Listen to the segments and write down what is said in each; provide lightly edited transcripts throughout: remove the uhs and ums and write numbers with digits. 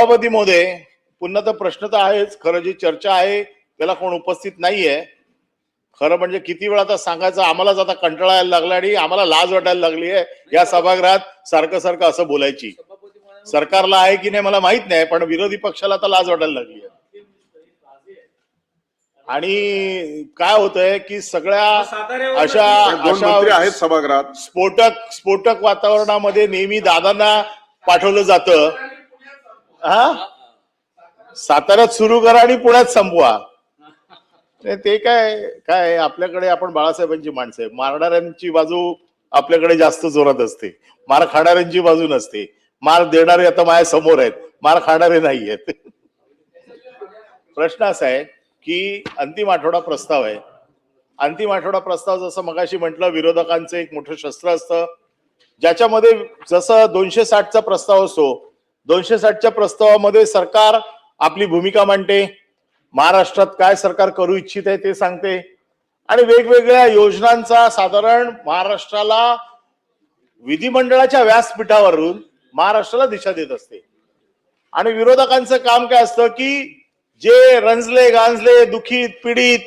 सभापती महोदय, पुन्हा तर प्रश्न तर आहेच, खरं जी चर्चा आहे त्याला कोण उपस्थित नाहीये. खरं म्हणजे किती वेळा आता सांगायचं, आम्हालाच आता कंटाळा यायला लागला आणि आम्हाला लाज वाटायला लागली आहे या सभागृहात सारखं सारखं असं बोलायची. सरकारला आहे की नाही मला माहित नाही, पण विरोधी पक्षाला तर लाज वाटायला लागली आहे. आणि काय होतंय की सगळ्या अशा आहेत सभागृहात स्फोटक वातावरणामध्ये नेहमी दादांना पाठवलं जातं. साताऱ्यात सुरू करा आणि पुण्यात संपवा. ते काय आपल्याकडे आपण बाळासाहेबांची माणसं आहे. मारणाऱ्यांची बाजू आपल्याकडे जास्त जोरात असते, मार खाणाऱ्यांची बाजू नसते. मार देणारे आता माझ्या समोर आहेत, मार खाणारे नाही आहेत. प्रश्न असा आहे की अंतिम आठवडा प्रस्ताव आहे. अंतिम आठवडा प्रस्ताव जसं मगाशी म्हटलं, विरोधकांचं एक मोठं शस्त्र असतं, ज्याच्यामध्ये जसं 260चा प्रस्ताव असतो, 260च्या प्रस्तावामध्ये सरकार आपली भूमिका मांडते, महाराष्ट्रात काय सरकार करू इच्छित आहे ते सांगते, आणि वेगवेगळ्या योजनांचा साधारण महाराष्ट्राला विधिमंडळाच्या व्यासपीठावरून महाराष्ट्राला दिशा देत असते. आणि विरोधकांचं काम काय असतं की जे रंजले गांजले, दुखीत पीडित,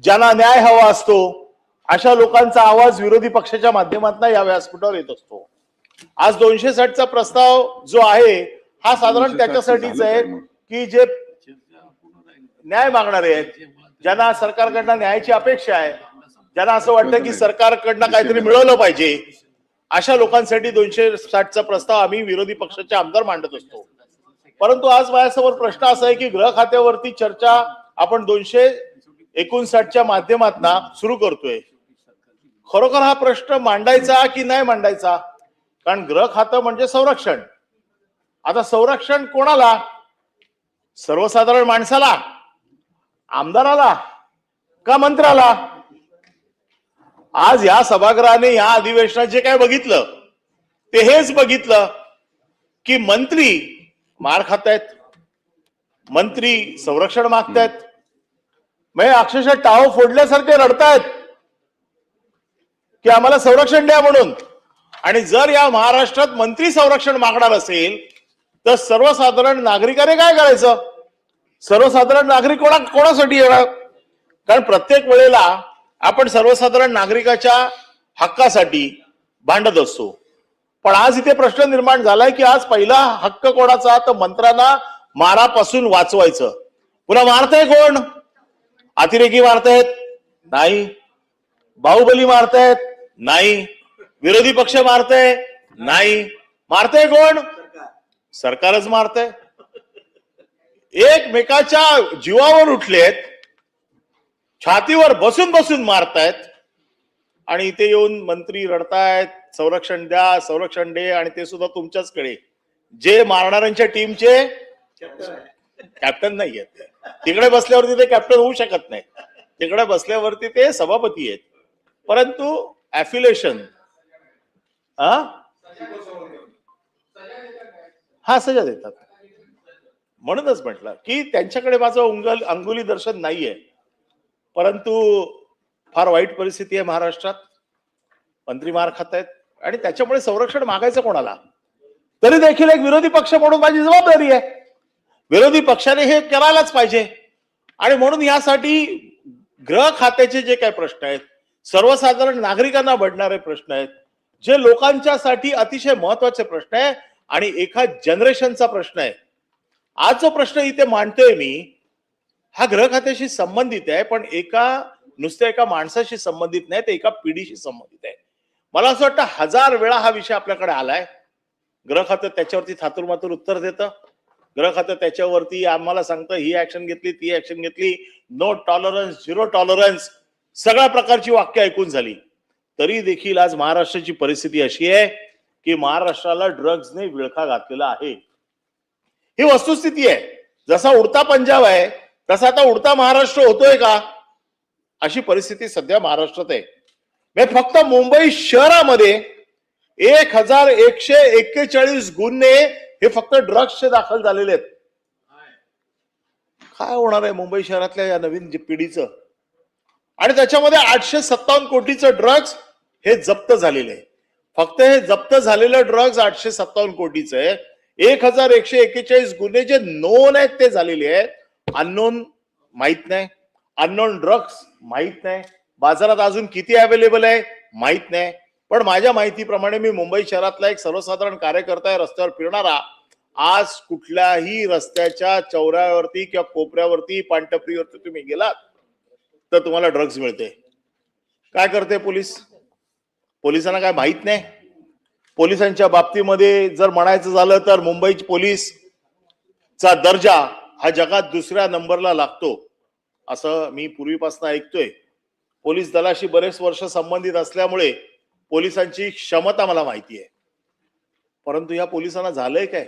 ज्यांना न्याय हवा असतो, अशा लोकांचा आवाज विरोधी पक्षाच्या माध्यमातून या व्यासपीठावर येत असतो. आज 260चा प्रस्ताव जो आहे हा साधारण त्याच्यासाठीच आहे की जे न्याय मागणारे आहेत, ज्यांना सरकारकडनं न्यायाची अपेक्षा आहे, ज्यांना असं वाटतं की सरकारकडनं काहीतरी मिळवलं पाहिजे, अशा लोकांसाठी 260चा प्रस्ताव आम्ही विरोधी पक्षाचे आमदार मांडत असतो. परंतु आज माझ्यासमोर प्रश्न असा आहे की गृह खात्यावरती चर्चा आपण 259च्या माध्यमातून सुरू करतोय. खरोखर हा प्रश्न मांडायचा की नाही मांडायचा? कारण गृह खातं म्हणजे संरक्षण. आता संरक्षण कोणाला? सर्वसाधारण माणसाला, आमदाराला का मंत्र्याला? आज या सभागृहाने या अधिवेशनात जे काय बघितलं ते हेच बघितलं की मंत्री मार खातायत, मंत्री संरक्षण मागतायत, म्हणजे अक्षरशः टाव फोडल्यासारखे रडतायत की आम्हाला संरक्षण द्या म्हणून. आणि जर या महाराष्ट्रात मंत्री संरक्षण मागणार असेल तर सर्वसाधारण नागरिकाने काय करायचं? सर्वसाधारण नागरिक कोणासाठी येणार? कारण प्रत्येक वेळेला आपण सर्वसाधारण नागरिकाच्या हक्कासाठी भांडत असतो, पण आज इथे प्रश्न निर्माण झालाय की आज पहिला हक्क कोणाचा? तर मंत्र्यांना मारापासून वाचवायचं. पुन्हा मारताय कोण? अतिरेकी मारतायत? नाही. बाहुबली मारतायत? नाही. विरोधी पक्ष मारताय? नाही. मारताय कोण? सरकारच मारताय. एकमेकाच्या जीवावर उठलेत, छातीवर बसून बसून मारतायत, आणि इथे येऊन मंत्री रडतायत संरक्षण द्या, संरक्षण दे, आणि ते सुद्धा तुमच्याचकडे, जे मारणाऱ्यांच्या टीमचे कॅप्टन नाही आहेत. तिकडे बसल्यावरती ते कॅप्टन होऊ शकत नाही, तिकडे बसल्यावरती ते सभापती आहेत. परंतु ऍफिलेशन हा सजा देतात. म्हणूनच म्हटलं की त्यांच्याकडे माझं अंगुली दर्शन नाहीये. परंतु फार वाईट परिस्थिती आहे महाराष्ट्रात, मंत्री मार खात आहेत, आणि त्याच्यामुळे संरक्षण मागायचं कोणाला? तरी देखील एक विरोधी पक्ष म्हणून माझी जबाबदारी आहे, विरोधी पक्षाने हे करायलाच पाहिजे. आणि म्हणून यासाठी गृह खात्याचे जे काही प्रश्न आहेत, सर्वसाधारण नागरिकांना भडणारे प्रश्न आहेत, जे लोकांच्यासाठी अतिशय महत्वाचे प्रश्न आहे आणि एका जनरेशनचा प्रश्न आहे. आज जो प्रश्न इथे मांडतोय मी हा गृह खात्याशी संबंधित आहे, पण नुसत्या एका माणसाशी संबंधित नाही, ते एका पिढीशी संबंधित आहे. मला असं वाटतं 1000 वेळा हा विषय आपल्याकडे आलाय. गृह खातं त्याच्यावरती थातुरमातुर उत्तर देतं. गृह खातं त्याच्यावरती आम्हाला सांगतं ही ऍक्शन घेतली, ती ऍक्शन घेतली, नो टॉलरन्स, झिरो टॉलरन्स, सगळ्या प्रकारची वाक्य ऐकून झाली. तरी देखील आज महाराष्ट्राची परिस्थिती अशी आहे की महाराष्ट्राला ड्रग्जने विळखा घातलेला आहे. ही वस्तुस्थिती आहे. जसा उडता पंजाब आहे तसा आता उडता महाराष्ट्र होतोय का? अशी परिस्थिती सध्या महाराष्ट्रात आहे. फक्त मुंबई शहरामध्ये 1141 गुन्हे हे फक्त ड्रग्सचे दाखल झालेले आहेत. काय होणार आहे मुंबई शहरातल्या या नवीन पिढीचं? आणि त्याच्यामध्ये 857 कोटीचं ड्रग्ज हे जप्त झालेलं आहे. फक्त हे जप्त झालेलं ड्रग्ज 857 कोटीचं आहे. 1141 गुन्हे जे नोन आहेत ते झालेले आहेत. अननोन माहित नाही, अननोन ड्रग्स माहित नाही, बाजारात अजून किती अवेलेबल आहे माहित नाही. पण माझ्या माहितीप्रमाणे मी मुंबई शहरातला एक सर्वसाधारण कार्यकर्ता आहे, रस्त्यावर फिरणारा. आज कुठल्याही रस्त्याच्या चौऱ्यावरती किंवा कोपऱ्यावरती पानटपरीवरती तुम्ही गेलात तर तुम्हाला ड्रग्ज मिळते. काय करते पोलीस? पोलिसांना काय माहित नाही? पोलिसांच्या बाबतीमध्ये जर म्हणायचं झालं तर मुंबईची पोलीसचा दर्जा हा जगात दुसऱ्या नंबरला लागतो असं मी पूर्वीपासून ऐकतोय. पोलीस दलाशी बरेच वर्ष संबंधित असल्यामुळे पोलिसांची क्षमता मला माहिती आहे. परंतु या पोलिसांना झालंय काय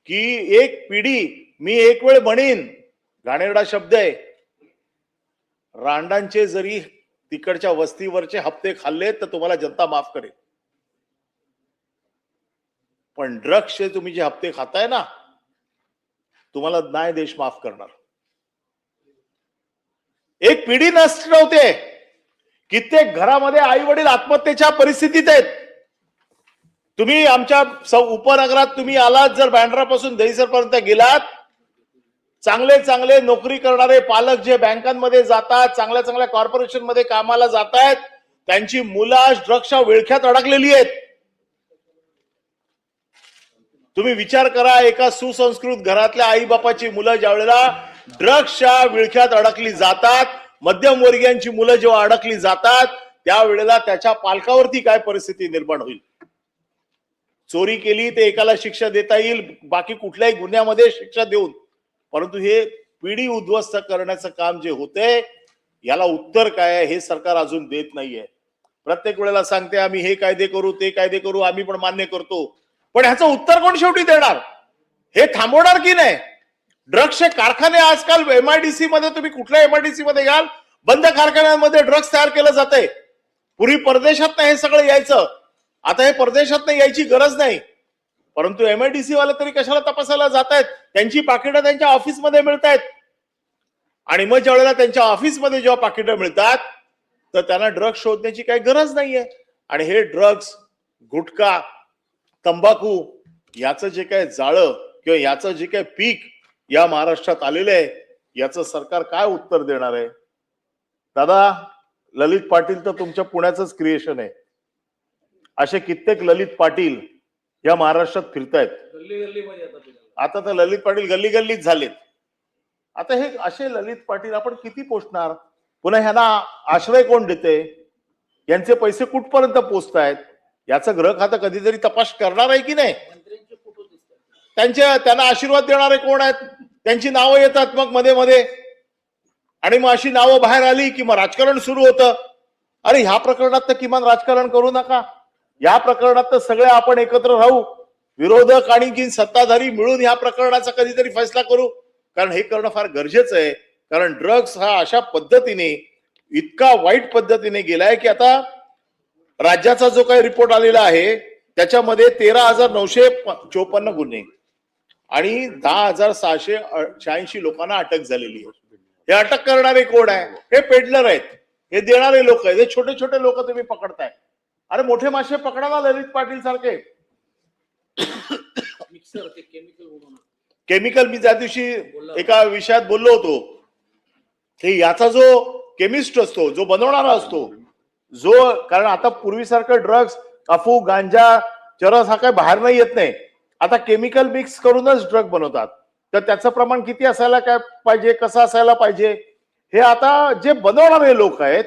की एक पिढी, मी एक वेळ म्हणीन, घाणेरडा शब्द आहे, रांडांचे जरी तिकडच्या वस्तीवरचे हप्ते खाल्ले तर तुम्हाला जनता माफ करेल, पण ड्रग्सचे तुम्ही जे हप्ते खाताय ना, तुम्हाला नाही देश माफ करणार. एक पिढी नष्ट होते. कित्येक घरामध्ये आई वडील आत्महत्येच्या परिस्थितीत आहेत. तुम्ही आमच्या उपनगरात तुम्ही आलात, जर बँड्रापासून दहिसर पर्यंत गेलात, चांगले चांगले नोकरी करणारे पालक जे बँकांमध्ये जातात, चांगल्या चांगल्या कॉर्पोरेशन मध्ये कामाला जात आहेत, त्यांची मुलं आज ड्रग्सच्या विळख्यात अडकलेली आहेत. तुम्ही विचार करा, एका सुसंस्कृत घरातल्या आई बापाची मुलं ज्या वेळेला ड्रग्सच्या विळख्यात अडकली जातात, मध्यमवर्गीयांची मुलं जेव्हा अडकली जातात, त्यावेळेला त्याच्या पालकावरती काय परिस्थिती निर्माण होईल. चोरी केली ते एकाला शिक्षा देता येईल, बाकी कुठल्याही गुन्ह्यामध्ये शिक्षा देऊन, परंतु हे पिढी उद्ध्वस्त करण्याचं काम जे होते, याला उत्तर काय आहे हे सरकार अजून देत नाहीये. प्रत्येक वेळेला सांगते आम्ही हे कायदे करू, ते कायदे करू, आम्ही पण मान्य करतो, पण ह्याचं उत्तर कोण शेवटी देणार? हे थांबवणार की नाही? ड्रग्सचे कारखाने आजकाल MIDC मध्ये, तुम्ही कुठल्या MIDC मध्ये घ्याल, बंद कारखान्यांमध्ये ड्रग्स तयार केलं जाते. पूर्वी परदेशात हे सगळं यायचं, आता हे परदेशात यायची गरज नाही. परंतु MIDC वाले तरी कशाला तपासायला जात आहेत? त्यांची पाकिटं त्यांच्या ऑफिसमध्ये मिळत आहेत. आणि मग ज्या वेळेला त्यांच्या ऑफिसमध्ये जेव्हा पाकिटं मिळतात तर त्यांना ड्रग्स शोधण्याची काही गरज नाहीये. आणि हे ड्रग्स, गुटखा, तंबाखू याचं जे काही जाळं किंवा याचं जे काही पीक या महाराष्ट्रात आलेलं आहे, याचं सरकार काय उत्तर देणार आहे? दादा, ललित पाटील तर तुमच्या पुण्याचंच क्रिएशन आहे. असे कित्येक ललित पाटील या महाराष्ट्रात फिरतायत. आता तर ललित पाटील गल्ली गल्लीत झालेत. आता हे असे ललित पाटील आपण किती पोषणार? पुन्हा ह्यांना आश्रय कोण देते? यांचे पैसे कुठपर्यंत पोचतायत? याचं ग्रह खातं कधीतरी तपास करणार आहे की नाही? त्यांना आशीर्वाद देणारे कोण आहेत? त्यांची नावं येतात मग मध्ये मध्ये, आणि मग अशी नावं बाहेर आली की मग राजकारण सुरू होतं. अरे ह्या प्रकरणात तर किमान राजकारण करू नका. या प्रकरणात तर सगळे आपण एकत्र राहू, विरोधक आणि सत्ताधारी मिळून या प्रकरणाचा कधीतरी फैसला करू, कारण हे करणं फार गरजेचं आहे. कारण ड्रग्स हा अशा पद्धतीने, इतका वाईट पद्धतीने गेलाय की आता राज्याचा जो काही रिपोर्ट आलेला आहे त्याच्यामध्ये 13,954 गुन्हे आणि 10,686 लोकांना अटक झालेली आहे. हे अटक करणारे कोण आहे? हे पेडलर आहेत, हे देणारे लोक आहेत, हे छोटे छोटे लोक तुम्ही पकडताय. अरे मोठे मासे पकडा ना ललित पाटील सारखे. केमिकल, मी त्या दिवशी एका विषयात बोललो होतो की याचा जो केमिस्ट असतो, जो बनवणारा असतो, जो, कारण आता पूर्वीसारखं ड्रग्स, अफू, गांजा, चरस हा काय बाहेर नाही येत नाही. आता केमिकल मिक्स करूनच ड्रग बनवतात. तर त्याचं प्रमाण किती असायला काय पाहिजे, कसं असायला पाहिजे, हे आता जे बनवणारे लोक आहेत,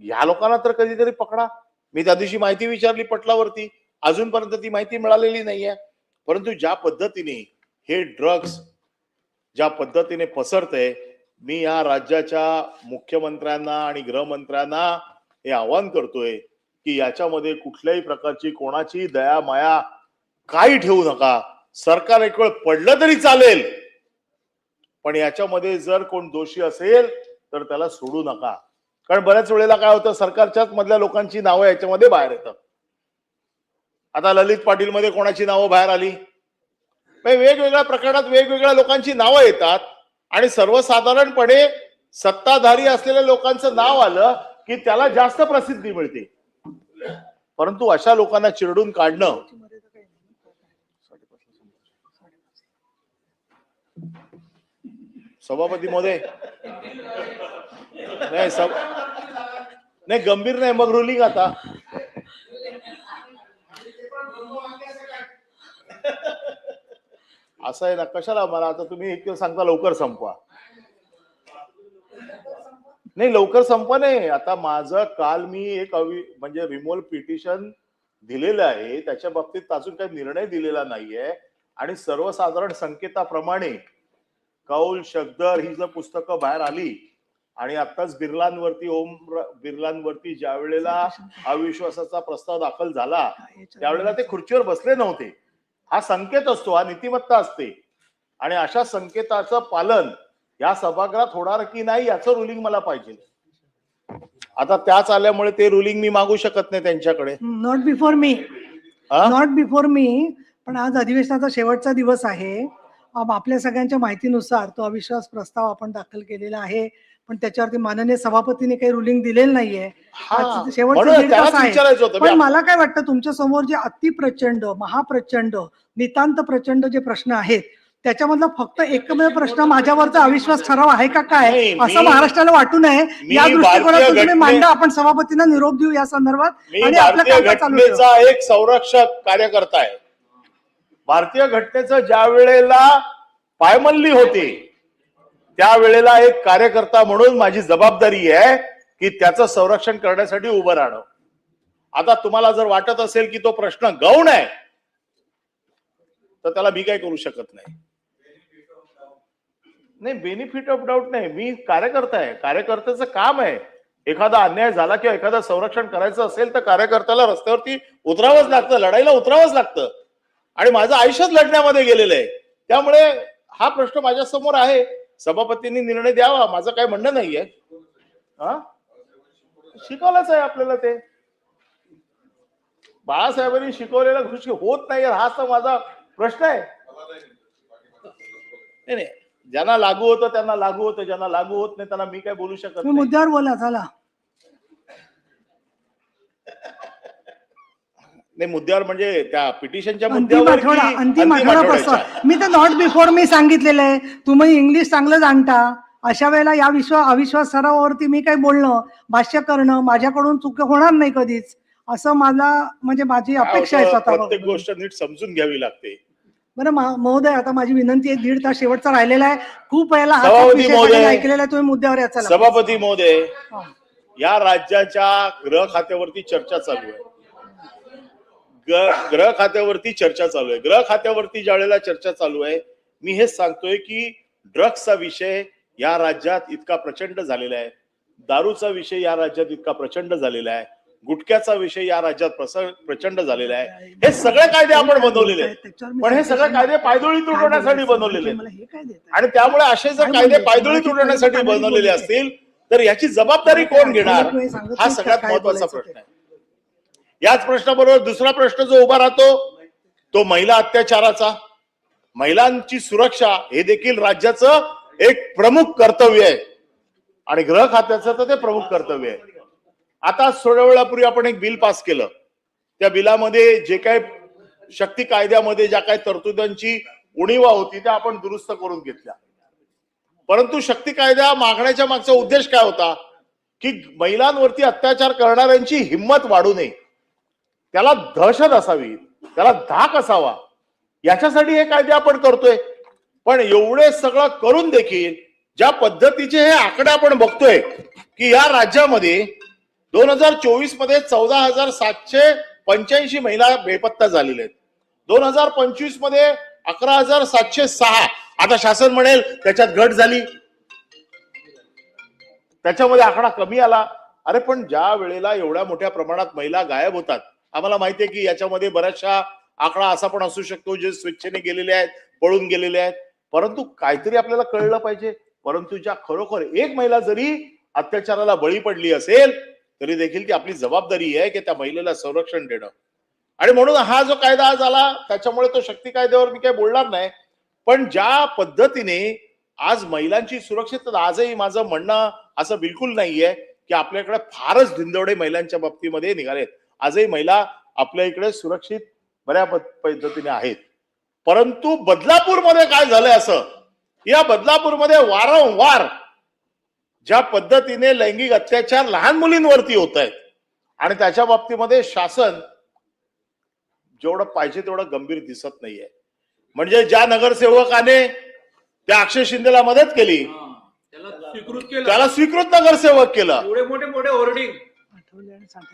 या लोकांना तर कधीतरी पकडा. मी त्या दिवशी माहिती विचारली पटलावरती, अजूनपर्यंत ती माहिती मिळालेली नाहीये. परंतु ज्या पद्धतीने हे ड्रग्स ज्या पद्धतीने पसरतंय, मी या राज्याच्या मुख्यमंत्र्यांना आणि गृहमंत्र्यांना हे आवाहन करतोय की याच्यामध्ये कुठल्याही प्रकारची कोणाची दया माया काही ठेवू नका. सरकार एक वेळ पडलं तरी चालेल, पण याच्यामध्ये जर कोण दोषी असेल तर त्याला सोडू नका. कारण बऱ्याच वेळेला काय होतं, सरकारच्याच मधल्या लोकांची नावं याच्यामध्ये बाहेर येतात. आता ललित पाटील मध्ये कोणाची नावं बाहेर आली? वेगवेगळ्या प्रकरणात वेगवेगळ्या लोकांची नावं येतात आणि सर्वसाधारणपणे सत्ताधारी असलेल्या लोकांचं नाव आलं की त्याला जास्त प्रसिद्धी मिळते. परंतु अशा लोकांना चिरडून काढणं सभापती महोदय नाही नाही गंभीर नाही, मग रुलिंग आता असं आहे ना, कशाला मला आता तुम्ही एक सांगता लवकर संपवा. नाही लवकर संपवा नाही. आता माझं काल मी एक म्हणजे रिमोल पिटिशन दिलेलं आहे, त्याच्या बाबतीत अजून काही निर्णय दिलेला नाहीये. आणि सर्वसाधारण संकेताप्रमाणे कौल शब्दर ही जर पुस्तकं बाहेर आली आणि आताच बिर्लांवरती ज्या वेळेला अविश्वासाचा प्रस्ताव दाखल झाला त्यावेळेला ते खुर्चीवर बसले नव्हते. हा संकेत असतो, हा नीतिमत्ता असते. आणि अशा संकेताचं पालन या सभागृहात होणार की नाही याचं रुलिंग मला पाहिजे. आता त्याच आल्यामुळे ते रुलिंग मी मागू शकत नाही त्यांच्याकडे. नॉट बिफोर मी पण आज अधिवेशनाचा शेवटचा दिवस आहे. आपल्या सगळ्यांच्या माहितीनुसार तो अविश्वास प्रस्ताव आपण दाखल केलेला आहे, पण त्याच्यावरती माननीय सभापतीने काही रुलिंग दिलेलं नाहीये. शेवटचा दिवस आहे. पण मला काय वाटतं, तुमच्या समोर जे अतिप्रचंड, महाप्रचंड, नितांत प्रचंड जे प्रश्न आहेत त्याच्यामधला फक्त एकमेव प्रश्न माझ्यावरचा अविश्वास ठराव आहे का काय, असं महाराष्ट्राला वाटू नये या दृष्टिकोनातून तुम्ही मांडा. आपण सभापतींना निरोप देऊ या संदर्भात आणि आपलं काम चालू ठेवू. एक संरक्षक कार्यकर्ता आहे. भारतीय घटनेचं ज्या वेळेला पायमल्ली होती त्यावेळेला एक कार्यकर्ता म्हणून माझी जबाबदारी आहे की त्याचं संरक्षण करण्यासाठी उभं राहणं. आता तुम्हाला जर वाटत असेल की तो प्रश्न गौण आहे तर त्याला मी काय करू शकत नाही. बेनिफिट ऑफ डाऊट नाही. मी कार्यकर्ता आहे, कार्यकर्त्याचं काम आहे. एखादा अन्याय झाला किंवा एखादा संरक्षण करायचं असेल तर कार्यकर्त्याला रस्त्यावरती उतरावंच लागतं, लढाईला उतरावंच लागतं. आणि माझं आयुष्यात लढण्यामध्ये गेलेलं आहे. त्यामुळे हा प्रश्न माझ्या समोर आहे. सभापतींनी निर्णय द्यावा, माझं काय म्हणणं नाहीये. शिकवलंच आहे आपल्याला. ते बाळासाहेबांनी शिकवलेल्या गोष्टी होत नाही हा तर माझा प्रश्न आहे. नाही, ज्यांना लागू होतं त्यांना लागू होतं, ज्यांना लागू होत नाही त्यांना मी काय बोलू शकत नाही. मुद्द्यावर बोला झाला. नाही मुद्द्यावर म्हणजे त्या पिटिशनच्या मुद्द्यावर अंतिम आठवडा. मी तर नॉट बिफोर मी सांगितलेलं आहे. तुम्ही इंग्लिश चांगलं जाणता, अशा वेळेला या अविश्वास सरावावरती मी काही बोलणं, भाष्य करणं माझ्याकडून चूक होणार नाही कधीच, असं मला म्हणजे माझी अपेक्षा आहे. स्वतः प्रत्येक गोष्ट नीट समजून घ्यावी लागते. बरं महोदय, आता माझी विनंती आहे, 1.5 तास शेवटचा राहिलेला आहे. खूप वेळेला ऐकलेला आहे तुम्ही मुद्द्यावर याचा. सभापती महोदय, या राज्याच्या गृह खात्यावरती चर्चा चालू आहे. गृह खात्यावरती चर्चा चालू आहे. गृह खात्यावरती ज्या वेळेला चर्चा चालू आहे, मी हेच सांगतोय की ड्रग्सचा विषय या राज्यात इतका प्रचंड झालेला आहे, दारूचा विषय या राज्यात इतका प्रचंड झालेला आहे, गुटख्याचा विषय या राज्यात प्रचंड झालेला आहे. हे सगळे कायदे आपण बनवलेले आहेत, पण हे सगळे कायदे पायदळीत उडवण्यासाठी बनवलेले आहेत. आणि त्यामुळे असे जर कायदे पायदळीत उडवण्यासाठी बनवलेले असतील तर याची जबाबदारी कोण घेणार, हा सगळ्यात महत्वाचा प्रश्न आहे. याच प्रश्नाबरोबर दुसरा प्रश्न जो उभा राहतो तो महिला अत्याचाराचा. महिलांची सुरक्षा हे देखील राज्याचं एक प्रमुख कर्तव्य आहे आणि गृह खात्याचं तर ते प्रमुख कर्तव्य आहे. आता थोड्या वेळापूर्वी आपण एक बिल पास केलं. त्या बिलामध्ये जे काही शक्ती कायद्यामध्ये ज्या काही तरतुदांची उणीवा होती त्या आपण दुरुस्त करून घेतल्या. परंतु शक्ती कायदा मागण्याच्या मागचा उद्देश काय होता की महिलांवरती अत्याचार करणाऱ्यांची हिंमत वाढू नये, त्याला दहशत असावी, त्याला धाक असावा, याच्यासाठी हे कायदे आपण करतोय. पण एवढे सगळं करून देखील ज्या पद्धतीचे हे आकडे आपण बघतोय की या राज्यामध्ये 2024 मध्ये 14,785 महिला बेपत्ता झालेल्या आहेत. 2025 मध्ये 11,706. आता शासन म्हणेल त्याच्यात घट झाली, त्याच्यामध्ये आकडा कमी आला. अरे पण ज्या वेळेला एवढ्या मोठ्या प्रमाणात महिला गायब होतात, आम्हाला माहिती आहे की याच्यामध्ये बऱ्याचशा आकडा असा पण असू शकतो जे स्वेच्छेने गेलेले आहेत, पळून गेलेले आहेत. परंतु काहीतरी आपल्याला कळलं पाहिजे. परंतु ज्या खरोखर एक महिला जरी अत्याचाराला बळी पडली असेल तरी देखील ती आपली जबाबदारी आहे की त्या महिलेला संरक्षण देणं. आणि म्हणून हा जो कायदा आज आला त्याच्यामुळे तो शक्ती कायद्यावर मी काही बोलणार नाही. पण ज्या पद्धतीने आज महिलांची सुरक्षितता, आजही माझं म्हणणं असं बिलकुल नाहीये की आपल्याकडे फारच धिंदवडे महिलांच्या बाबतीमध्ये निघालेत. आजही महिला आपल्या इकडे सुरक्षित बऱ्या पद्धतीने आहेत. परंतु बदलापूरमध्ये काय झालंय असं या बदलापूरमध्ये वारंवार ज्या पद्धतीने लैंगिक अत्याचार लहान मुलींवरती होत आहेत आणि त्याच्या बाबतीमध्ये शासन जेवढं पाहिजे तेवढं गंभीर दिसत नाहीये. म्हणजे ज्या नगरसेवकाने त्या अक्षय शिंदेला मदत केली त्याला स्वीकृत नगरसेवक केला. एवढे मोठे मोठे होर्डिंग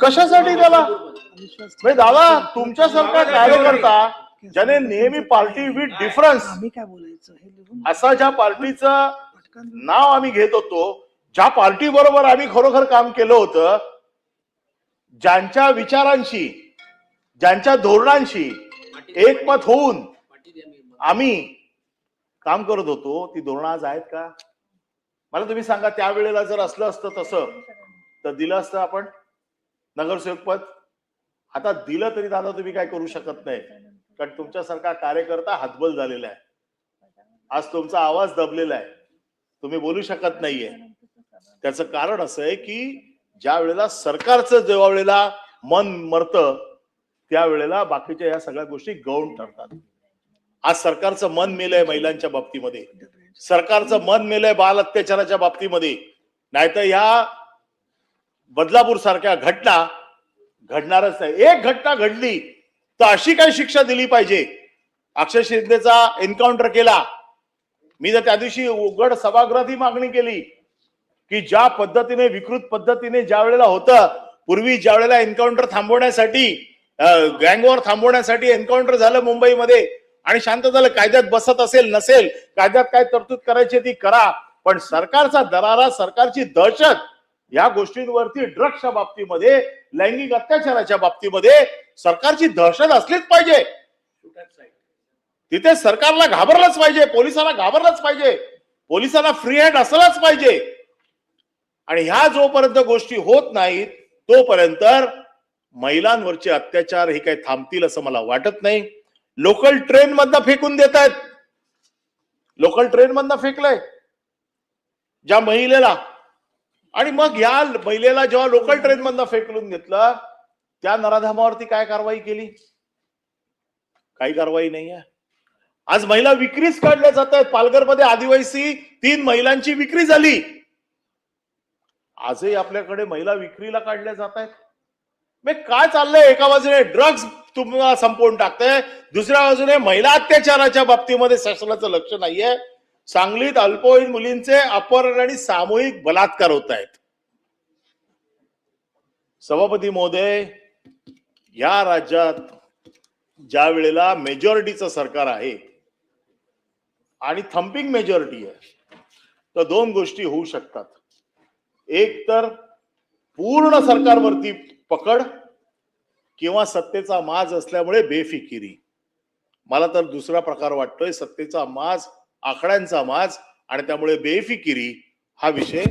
कशासाठी त्याला? म्हणजे दादा तुमच्यासारखा कार्यकर्ता ज्याने नेहमी पार्टी विथ डिफरन्स आम्ही काय बोलायचं हे लिहून असा ज्या पार्टीचं पटकन नाव आम्ही घेत होतो, ज्या पार्टी बरोबर आम्ही खरोखर काम केलं होतं, ज्यांच्या विचारांशी ज्यांच्या धोरणांशी एकमत होऊन आम्ही काम करत होतो, ती धोरणं आज आहेत का? मला तुम्ही सांगा, त्यावेळेला जर असलं असतं तसं तर दिलं असतं आपण नगरसेवक पद? आता दिलं तरी दादा तुम्ही काय करू शकत नाही, कारण तुमच्यासारखा कार्यकर्ता हतबल झालेला आहे. आज तुमचा आवाज दबलेला आहे, तुम्ही बोलू शकत नाहीये. त्याचं कारण असं आहे की ज्या वेळेला सरकारचं जेव्हा वेळेला मन मरतं त्यावेळेला बाकीच्या या सगळ्या गोष्टी गौण ठरतात. आज सरकारचं मन मेलंय महिलांच्या बाबतीमध्ये, सरकारचं मन मेलंय बाल अत्याचाराच्या बाबतीमध्ये. नाहीतर या बदलापूर सारख्या घटना घडणारच नाही. एक घटना घडली तर अशी काही शिक्षा दिली पाहिजे. अक्षय शिंदेचा एन्काउंटर केला, मी तर त्या दिवशी उघड सभागृहात ही मागणी केली की ज्या पद्धतीने विकृत पद्धतीने ज्या वेळेला होतं, पूर्वी ज्या वेळेला एन्काउंटर थांबवण्यासाठी गँगवॉर थांबवण्यासाठी एन्काउंटर झालं मुंबईमध्ये आणि शांत झालं, कायद्यात बसत असेल नसेल, कायद्यात काय तरतूद करायची ती करा, पण सरकारचा दरारा, सरकारची दहशत या गोष्टींवरती, ड्रग्सच्या बाबतीमध्ये, लैंगिक अत्याचाराच्या बाबतीमध्ये सरकारची दहशत असलीच पाहिजे. तिथे सरकारला घाबरलंच पाहिजे, पोलिसांना घाबरलंच पाहिजे, पोलिसांना फ्री हँड असलंच पाहिजे. आणि ह्या जोपर्यंत गोष्टी होत नाहीत तोपर्यंत महिलांवरचे अत्याचार हे काही थांबतील असं मला वाटत नाही. लोकल ट्रेन मधनं फेकून देत आहेत, लोकल ट्रेन मधनं फेकलंय ज्या महिलेला, आणि मग या महिलेला जेव्हा लोकल ट्रेन मधनं फेकून घेतलं त्या नराधामावरती काय कारवाई केली? काही कारवाई नाही आहे. आज महिला विक्रीच काढल्या जात आहेत. पालघरमध्ये आदिवासी 3 महिलांची विक्री झाली. आजही आपल्याकडे महिला विक्रीला काढल्या जात आहेत. काय चाललंय? एका बाजूने ड्रग्ज तुम्हाला संपवून टाकतंय, दुसऱ्या बाजूने महिला अत्याचाराच्या बाबतीमध्ये शासनाचं लक्ष नाहीये. सांगलीत अल्पवयीन मुलींचे अपहरण आणि सामूहिक बलात्कार होत आहेत. सभापती महोदय, या राज्यात ज्या वेळेला मेजॉरिटीचं सरकार आहे आणि थम्पिंग मेजॉरिटी आहे तर 2 गोष्टी होऊ शकतात. एक तर पूर्ण सरकारवरती पकड किंवा सत्तेचा माज असल्यामुळे बेफिकिरी. मला तर दुसरा प्रकार वाटतोय, सत्तेचा माज, आकड्यांचा माज आणि त्यामुळे बेफिकिरी हा विषय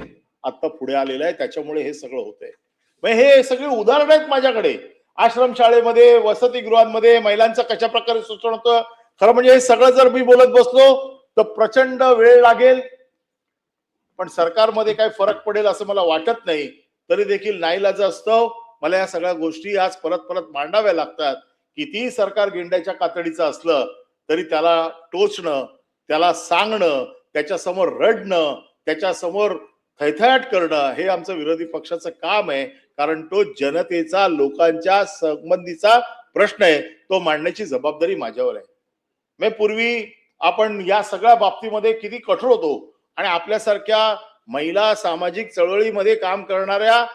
आता पुढे आलेला आहे. त्याच्यामुळे हे सगळं होतंय. हे सगळे उदाहरण आहेत माझ्याकडे. आश्रमशाळेमध्ये, वसतिगृहांमध्ये महिलांचं कशा प्रकारे शोषण होतं. खरं म्हणजे हे सगळं जर मी बोलत बसलो तर प्रचंड वेळ लागेल, पण सरकारमध्ये काय फरक पडेल असं मला वाटत नाही. तरी देखील नाईलाज असतो, मला या सगळ्या गोष्टी आज परत परत मांडाव्या लागतात. किती सरकार गेंड्याच्या कातडीचं असलं तरी त्याला टोचणं, त्याला सांगणं, त्याच्यासमोर रडणं, त्याच्यासमोर थैथयाट करणं हे आमचं विरोधी पक्षाचं काम आहे. कारण तो जनतेचा, लोकांच्या संबंधीचा प्रश्न आहे, तो मांडण्याची जबाबदारी माझ्यावर आहे. पूर्वी आपण या सगळ्या बाबतीमध्ये किती कठोर होतो आणि आपल्यासारख्या महिला सामाजिक चळवळीमध्ये काम करणाऱ्या,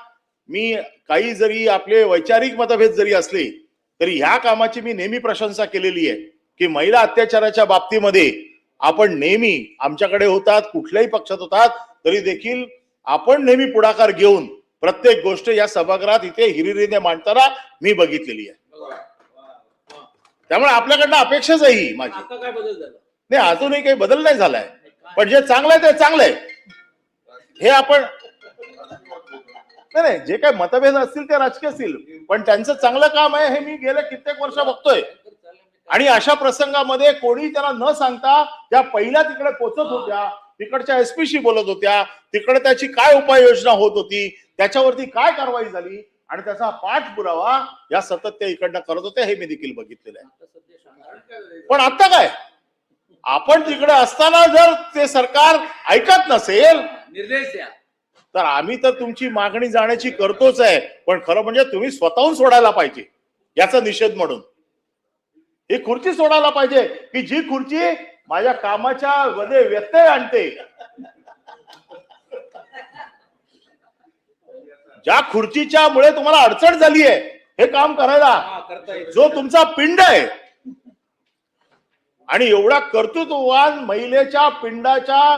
मी काही जरी आपले वैचारिक मतभेद जरी असले तरी ह्या कामाची मी नेहमी प्रशंसा केलेली आहे की महिला अत्याचाराच्या बाबतीमध्ये आपण नेहमी, आमच्याकडे होतात, कुठल्याही पक्षात होतात तरी देखील आपण नेहमी पुढाकार घेऊन प्रत्येक गोष्ट या सभागृहात इथे हिरिरीने मांडताना मी बघितलेली आहे. त्यामुळे आपल्याकडनं अपेक्षाच आहे ही माझी. आता काय बदल झाला? नाही, अजूनही काही बदल नाही झालाय, पण जे चांगलं आहे ते चांगलं आहे. हे आपण नाही, जे काही मतभेद असतील ते राजकीय असतील, पण त्यांचं चांगलं काम आहे हे मी गेल्या कित्येक वर्ष बघतोय. आणि अशा प्रसंगामध्ये कोणी त्यांना न सांगता त्या पहिल्या तिकडे पोहोचत होत्या, तिकडच्या एसपीशी बोलत होत्या, तिकडे त्याची काय उपाययोजना होत होती, त्याच्यावरती काय कारवाई झाली आणि त्याचा पाठपुरावा या सतत त्या इकडनं करत होत्या, हे मी देखील बघितलेलं आहे. पण आता काय, आपण तिकडे असताना जर ते सरकार ऐकत नसेल निर्देश द्या. तर आम्ही तर तुमची मागणी जाण्याची करतोच आहे, पण खरं म्हणजे तुम्ही स्वतःहून सोडायला पाहिजे याचा निषेध म्हणून. ही खुर्ची सोडायला पाहिजे की जी खुर्ची माझ्या कामाच्या मध्ये व्यत्यय आणते. ज्या खुर्चीच्या मुळे तुम्हाला अडचण झाली आहे हे काम करायला, करता येईल. जो तुमचा पिंड आहे, आणि एवढा कर्तृत्ववान महिलेच्या पिंडाच्या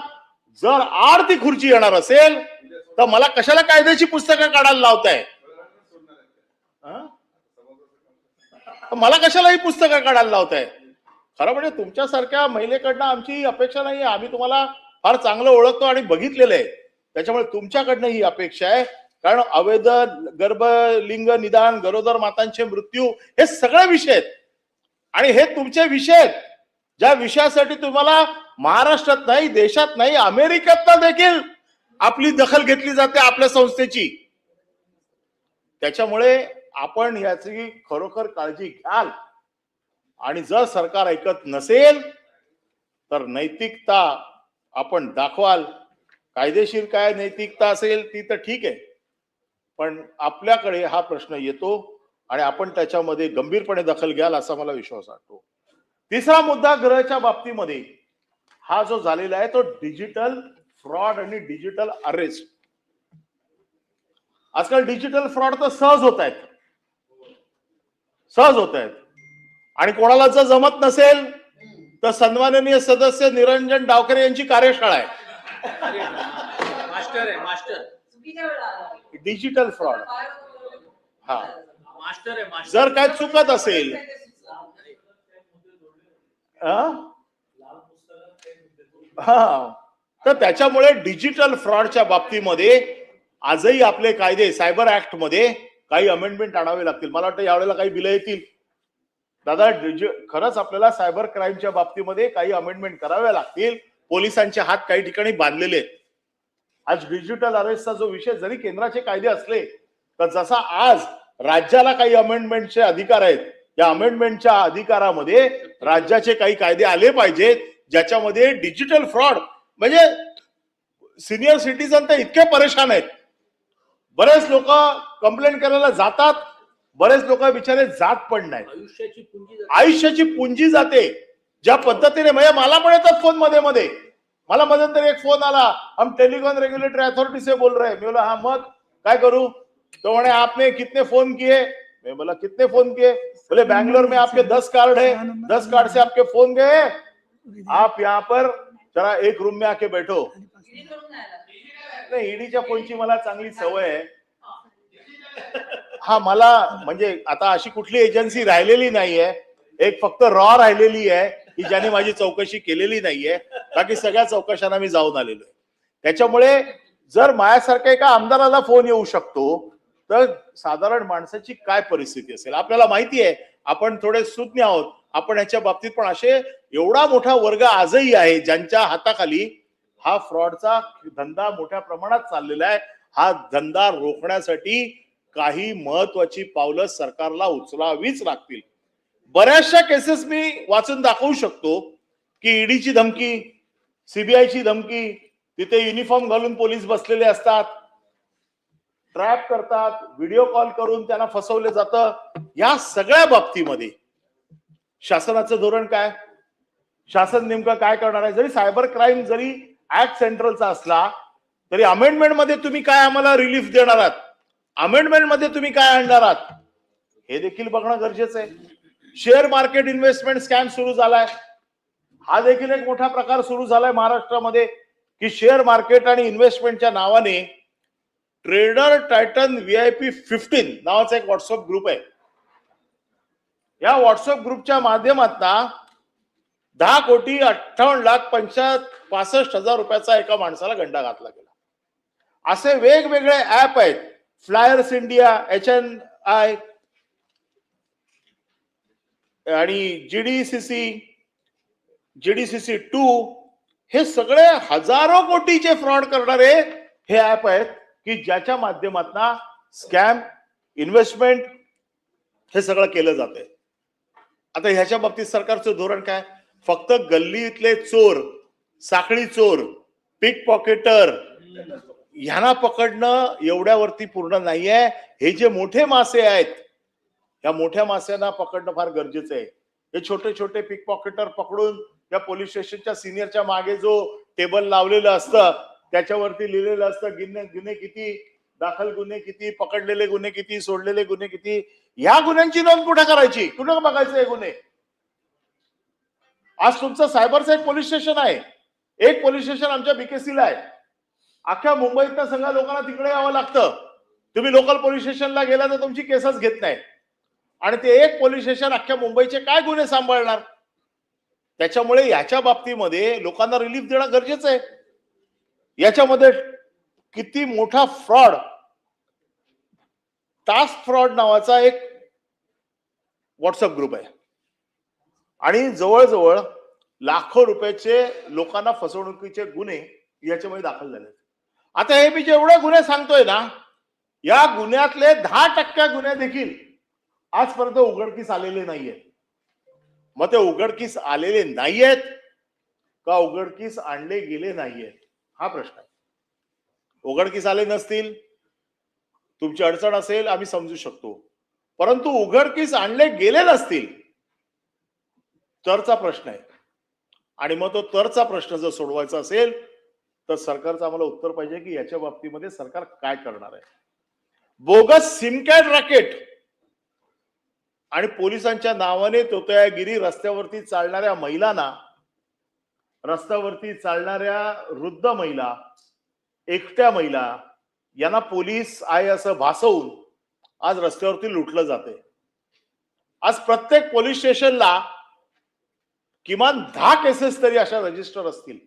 जर आड ती खुर्ची येणार असेल तर मला कशाला कायद्याची पुस्तकं काढायला लावताय? मला कशाला ही पुस्तकं काढायला लावताय? खरं म्हणजे तुमच्यासारख्या महिलेकडनं आमची अपेक्षा नाही. आम्ही तुम्हाला फार चांगलं ओळखतो आणि बघितलेलं आहे, त्याच्यामुळे तुमच्याकडनं ही अपेक्षा आहे. कारण अवैध गर्भलिंग निदान, गरोदर मातांचे मृत्यू हे सगळे विषय आहेत, आणि हे तुमचे विषय आहेत ज्या विषयासाठी तुम्हाला महाराष्ट्रात नाही, देशात नाही, अमेरिकेत देखील आपली दखल घेतली जाते आपल्या संस्थेची. त्याच्यामुळे आपण याची खरोखर काळजी घ्याल, आणि जर सरकार ऐकत नसेल तर नैतिकता आपण दाखवाल. कायदेशीर काय नैतिकता असेल ती तर ठीक आहे, पण आपल्याकडे हा प्रश्न येतो आणि आपण त्याच्यामध्ये गंभीरपणे दखल घ्याल असा मला विश्वास वाटतो. तिसरा मुद्दा गृहच्या बाबतीमध्ये हा जो झालेला आहे तो डिजिटल फ्रॉड आणि डिजिटल अरेस्ट. आजकाल डिजिटल फ्रॉड तर सहज होत आहेत, आणि कोणाला जर जमत नसेल तर सन्माननीय सदस्य निरंजन डावकरे यांची कार्यशाळा आहे. मास्टर आहे मास्टर. Digital fraud. हा, मास्टर आहे मास्टर. जर काय चुकत असेल हा, तर त्याच्यामुळे डिजिटल फ्रॉडच्या बाबतीमध्ये आजही आपले कायदे सायबर ऍक्ट मध्ये काही अमेंडमेंट आणावे लागतील. मला वाटतं यावेळेला काही बिलं येतील. दादा, खरंच आपल्याला सायबर क्राईमच्या बाबतीमध्ये काही अमेंडमेंट कराव्या लागतील. पोलिसांचे हात काही ठिकाणी बांधलेले आहेत. आज डिजिटल अरेस्टचा जो विषय, जरी केंद्राचे कायदे असले तर जसा आज राज्याला काही अमेंडमेंटचे अधिकार आहेत, या अमेंडमेंटच्या अधिकारामध्ये राज्याचे काही कायदे आले पाहिजेत ज्याच्यामध्ये डिजिटल फ्रॉड, म्हणजे सिनियर सिटीजन तर इतके परेशान आहेत. बरेच लोक कंप्लेंट करायला जातात, बरेच लोक बिचारे जात पण नाही. आयुष्याची पुंजी जाते ज्या पद्धतीने. म्हणजे मला पण येतात फोन मध्ये मध्ये. मला मध्यंतरी एक फोन आला, हम टेलीकॉम रेग्युलेटरी अथॉरिटी से बोल रहे हैं. मी बोला हा, मग काय करू? तो म्हणे आपने कितने फोन किए? मैं बोला कितने फोन किए? बोले बैंगलोर में आपके 10 कार्ड है, 10 कार्ड से आपके फोन गए, आप यहाँ पर जरा एक रूम में आके बैठो. नाही, ईडीच्या फोनची मला चांगली सवय आहे. हा, मला म्हणजे आता अशी कुठली एजन्सी राहिलेली नाहीये, एक फक्त रॉ राहिलेली आहे की ज्याने माझी चौकशी केलेली नाहीये. बाकी सगळ्या चौकशांना मी जाऊन आलेलो आहे. त्याच्यामुळे जर माझ्यासारख्या एका आमदाराला फोन येऊ शकतो तर साधारण माणसाची काय परिस्थिती असेल आपल्याला माहिती आहे. आपण थोडे सुज्ञ आहोत. आपण याच्या बाबतीत पण असे एवढा मोठा वर्ग आजही आहे ज्यांच्या हाताखाली हा फ्रॉडचा धंदा मोठ्या प्रमाणात चाललेला आहे. हा धंदा रोखण्यासाठी काही महत्वाची पावलं सरकारला उचलावीच लागतील. बऱ्याचशा केसेस मी वाचून दाखवू शकतो की ईडीची धमकी, सीबीआयची धमकी, तिथे युनिफॉर्म घालून पोलीस बसलेले असतात, ट्रॅप करतात, व्हिडिओ कॉल करून त्यांना फसवले जातं. या सगळ्या बाबतीमध्ये शासनाचं धोरण काय? शासन नेमकं काय करणार आहे? जरी सायबर क्राईम जरी ऍक्ट सेंट्रलचा असला तरी अमेंडमेंट मध्ये तुम्ही काय आम्हाला रिलीफ देणार आहात, अमेंडमेंट मध्ये तुम्ही काय आणणार आहात, हे देखील बघणं गरजेचं आहे. शेअर मार्केट इन्व्हेस्टमेंट स्कॅम सुरू झालाय. हा देखील एक मोठा प्रकार सुरू झालाय महाराष्ट्रामध्ये की शेअर मार्केट आणि इन्व्हेस्टमेंटच्या नावाने ट्रेडर टायटन VIP 15 नावाचा एक व्हॉट्सअप ग्रुप आहे. या व्हॉट्सअप ग्रुपच्या माध्यमातून 10,58,65,000 रुपयाचा एका माणसाला गंडा घातला गेला. असे वेगवेगळे ऍप आहेत. फ्लायर्स इंडिया, HNI आणि GDCC 2 हे सगळे हजारो कोटीचे फ्रॉड करणारे हे ऍप आहेत की ज्याच्या माध्यमातून स्कॅम, इन्व्हेस्टमेंट हे सगळं केलं जातंय. आता ह्याच्या बाबतीत सरकारचं धोरण काय? फक्त गल्लीतले चोर, साखळी चोर, पिक पॉकेटर ह्यांना पकडणं एवढ्यावरती पूर्ण नाहीये. हे जे मोठे मासे आहेत, या मोठ्या माश्यांना पकडणं फार गरजेचं आहे. हे छोटे छोटे पिक पॉकेटर पकडून त्या पोलीस स्टेशनच्या सिनियरच्या मागे जो टेबल लावलेलं असतं त्याच्यावरती लिहिलेलं असतं गुन्हे किती, दाखल गुन्हे किती, पकडलेले गुन्हे किती, सोडलेले गुन्हे किती. ह्या गुन्ह्यांची नोंद कुठे करायची, कुठे बघायचं हे गुन्हे? आज तुमचं सायबरचं एक पोलीस स्टेशन आहे, एक पोलीस स्टेशन आमच्या बीकेसीला आहे. अख्ख्या मुंबईतल्या सगळ्या लोकांना तिकडे यावं लागतं. तुम्ही लोकल पोलीस स्टेशनला गेला तर तुमची केसच घेत नाही. आणि ते एक पोलीस स्टेशन अख्ख्या मुंबईचे काय गुन्हे सांभाळणार? त्याच्यामुळे याच्या बाबतीमध्ये लोकांना रिलीफ देणं गरजेचं आहे. याच्यामध्ये किती मोठा फ्रॉड, टास्क फ्रॉड नावाचा एक व्हॉट्सअप ग्रुप आहे आणि जवळजवळ लाखो रुपयाचे लोकांना फसवणुकीचे गुन्हे याच्यामध्ये दाखल झाले. आता हे मी जेवढे गुन्हे सांगतोय ना, या गुन्ह्यातले 10% गुन्हे देखील आजपर्यंत उघडकीस आलेले नाहीयेत. मग ते उघडकीस आलेले नाहीयेत का उघडकीस आणले गेले नाहीयेत हा प्रश्न आहे. उघडकीस आले नसतील, तुमची अडचण असेल, आम्ही समजू शकतो. परंतु उघडकीस आणले गेले नसतील तरचा प्रश्न आहे. आणि मग तो तरचा प्रश्न जर सोडवायचा असेल तर सरकारचं आम्हाला उत्तर पाहिजे की याच्या बाबतीमध्ये सरकार काय करणार आहे. बोगस सिम कार्ड रॅकेट आणि पोलिसांच्या नावाने तोतयागिरी, रस्त्यावरती चालणाऱ्या महिलांना, रस्त्यावरती चालणाऱ्या वृद्ध महिला, एकट्या महिला यांना पोलीस आहे असं भासवून आज रस्त्यावरती लुटलं जाते. आज प्रत्येक पोलीस स्टेशनला किमान 10 केसेस तरी अशा रजिस्टर असतील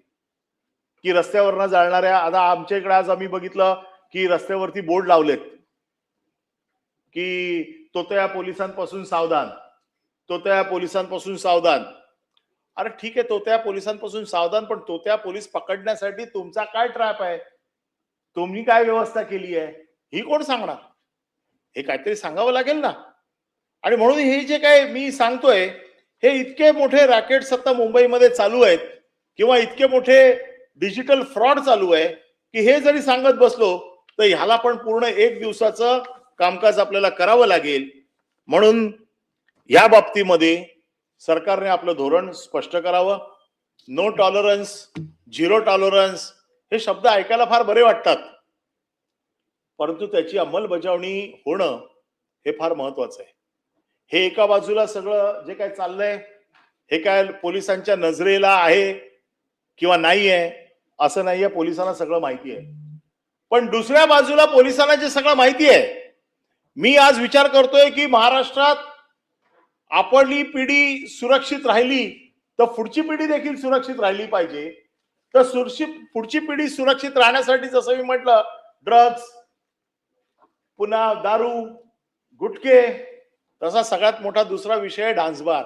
की रस्त्यावरनं जाणाऱ्या. आता आमच्या इकडे आज आम्ही बघितलं की रस्त्यावरती बोर्ड लावलेत की तोतया पोलिसांपासून सावधान, तोतया पोलिसांपासून सावधान. अरे ठीक आहे, तोतया पोलिसांपासून सावधान, पण तोतया पोलीस पकडण्यासाठी तुमचा काय ट्रॅप आहे, तुम्ही काय व्यवस्था केली आहे, ही कोण सांगणार? हे काहीतरी सांगावं लागेल ना. आणि म्हणून हे जे काय मी सांगतोय, हे इतके मोठे रॅकेट्स आता मुंबईमध्ये चालू आहेत किंवा इतके मोठे डिजिटल फ्रॉड चालू आहे की हे जरी सांगत बसलो तर ह्याला पण पूर्ण 1 दिवसाचं कामकाज आपल्याला करावं लागेल. म्हणून या बाबतीमध्ये सरकारने आपलं धोरण स्पष्ट करावं. नो टॉलरन्स, झिरो टॉलरन्स हे शब्द ऐकायला फार बरे वाटतात, परंतु त्याची अंमलबजावणी होणं हे फार महत्वाचं आहे. हे एका बाजूला सगळं जे काय चाललंय हे काय पोलिसांच्या नजरेला आहे किंवा नाही आहे असं नाहीये, पोलिसांना सगळं माहिती आहे. पण दुसऱ्या बाजूला पोलिसांना जे सगळं माहिती आहे, मी आज विचार करतोय की महाराष्ट्रात आपली पिढी सुरक्षित राहिली तर पुढची पिढी देखील सुरक्षित राहिली पाहिजे. तर पुढची पिढी सुरक्षित राहण्यासाठी जसं मी म्हटलं, ड्रग्ज, पुन्हा दारू, गुटखे, तसा सगळ्यात मोठा दुसरा विषय आहे डान्स बार.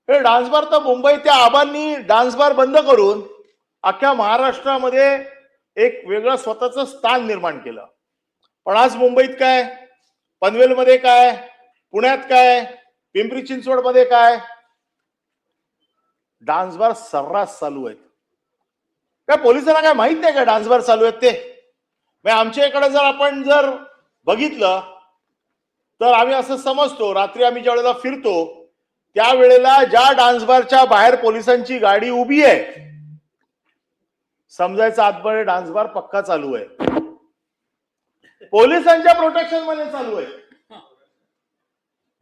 हे डान्स बार तर मुंबईत त्या आबांनी डान्स बार बंद करून अख्ख्या महाराष्ट्रामध्ये एक वेगळं स्वतःचं स्थान निर्माण केलं. पण आज मुंबईत काय, पनवेलमध्ये काय, पुण्यात काय, पिंपरी चिंचवडमध्ये काय, डान्स बार सर्रास चालू आहेत. काय पोलिसांना काय माहित नाही का डान्स बार चालू आहेत ते? आमच्या इकडे जर आपण जर बघितलं तर आम्ही असं समजतो, रात्री आम्ही ज्या वेळेला फिरतो त्यावेळेला ज्या डान्स बारच्या बाहेर पोलिसांची गाडी उभी आहे, समजायचं आतमध्ये डान्स बार पक्का चालू आहे, पोलिसांच्या प्रोटेक्शन मध्ये चालू आहे.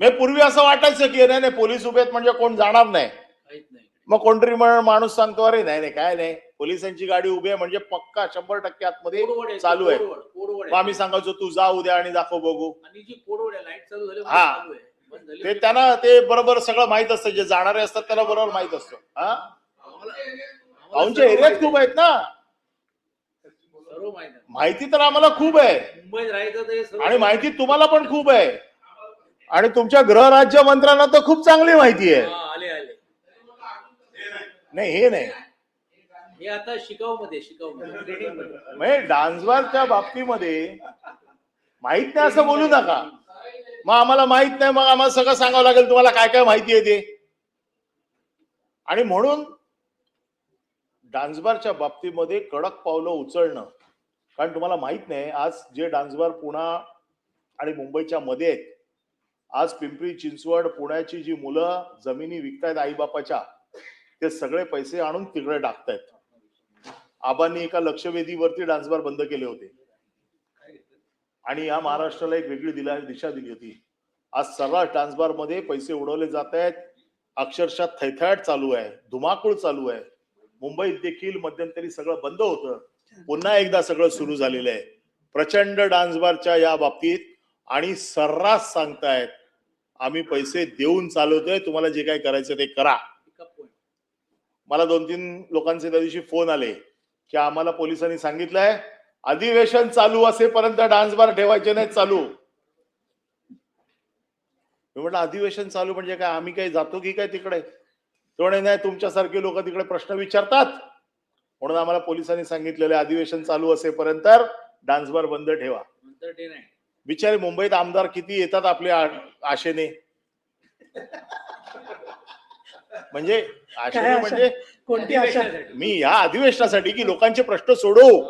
पूर्वी असं वाटायचं की नाही पोलीस उभे आहेत म्हणजे कोण जाणार नाही. मग कोणतरी माणूस सांगतो अरे नाही काय नाही, पोलिसांची गाडी उभी आहे म्हणजे पक्का 100% आतमध्ये चालू आहे. मग आम्ही सांगायचो तू जा उद्या आणि दाखव बघू. हा, ते त्यांना ते बरोबर सगळं माहित असतं, जे जाणारे असतात त्यांना बरोबर माहित असतं. हा, आमच्या एरियात खूप आहेत ना, माहिती तर आम्हाला खूप आहे आणि माहिती तुम्हाला पण खूप आहे आणि तुमच्या गृहराज्य मंत्र्यांना तर खूप चांगली माहिती आहे. नाही हे नाही, हे आता शिकावमध्ये म्हणजे डान्स बारच्या बाबतीमध्ये माहित नाही असं बोलू नका. मग आम्हाला माहित नाही, मग आम्हाला सगळं सांगावं लागेल तुम्हाला काय काय माहिती आहे ते. आणि म्हणून डान्सबारच्या बाबतीमध्ये कडक पावलं उचलणं, कारण तुम्हाला माहित नाही आज जे डान्सबार पुणा आणि मुंबईच्या मध्ये आहेत, आज पिंपरी चिंचवड पुण्याची जी मुलं जमिनी विकतायत आईबापाच्या, ते सगळे पैसे आणून तिकडे टाकतायत. आबांनी एका लक्षवेधीवरती डान्सबार बंद केले होते आणि या महाराष्ट्राला एक वेगळी दिशा दिली होती. आज सर्रास डान्सबार मध्ये पैसे उडवले जात आहेत, अक्षरशः थैथयाट चालू आहे, धुमाकूळ चालू आहे. मुंबईत देखील मध्यंतरी सगळं बंद होतं, पुन्हा एकदा सगळं सुरू झालेलं आहे. प्रचंड डान्सबारच्या या बाबतीत आणि सर्रास सांगतायत आम्ही पैसे देऊन चालवतोय, तुम्हाला जे काय करायचं ते करा. मला 2-3 लोकांचे त्या दिवशी फोन आले की आम्हाला पोलिसांनी सांगितलंय अधिवेशन चालू असेपर्यंत डान्सबार ठेवायचे नाहीत चालू. मी म्हटलं अधिवेशन चालू म्हणजे काय, आम्ही काही जातो की काय तिकडे? तेवढे नाही, तुमच्यासारखे लोक तिकडे प्रश्न विचारतात म्हणून आम्हाला पोलिसांनी सांगितलेलं अधिवेशन चालू असेपर्यंत डान्सबार बंद ठेवा. बिचारे मुंबईत आमदार किती येतात आपल्या आशेने, म्हणजे आशेने म्हणजे कोणती आशा? मी या अधिवेशनासाठी की लोकांचे प्रश्न सोडवू.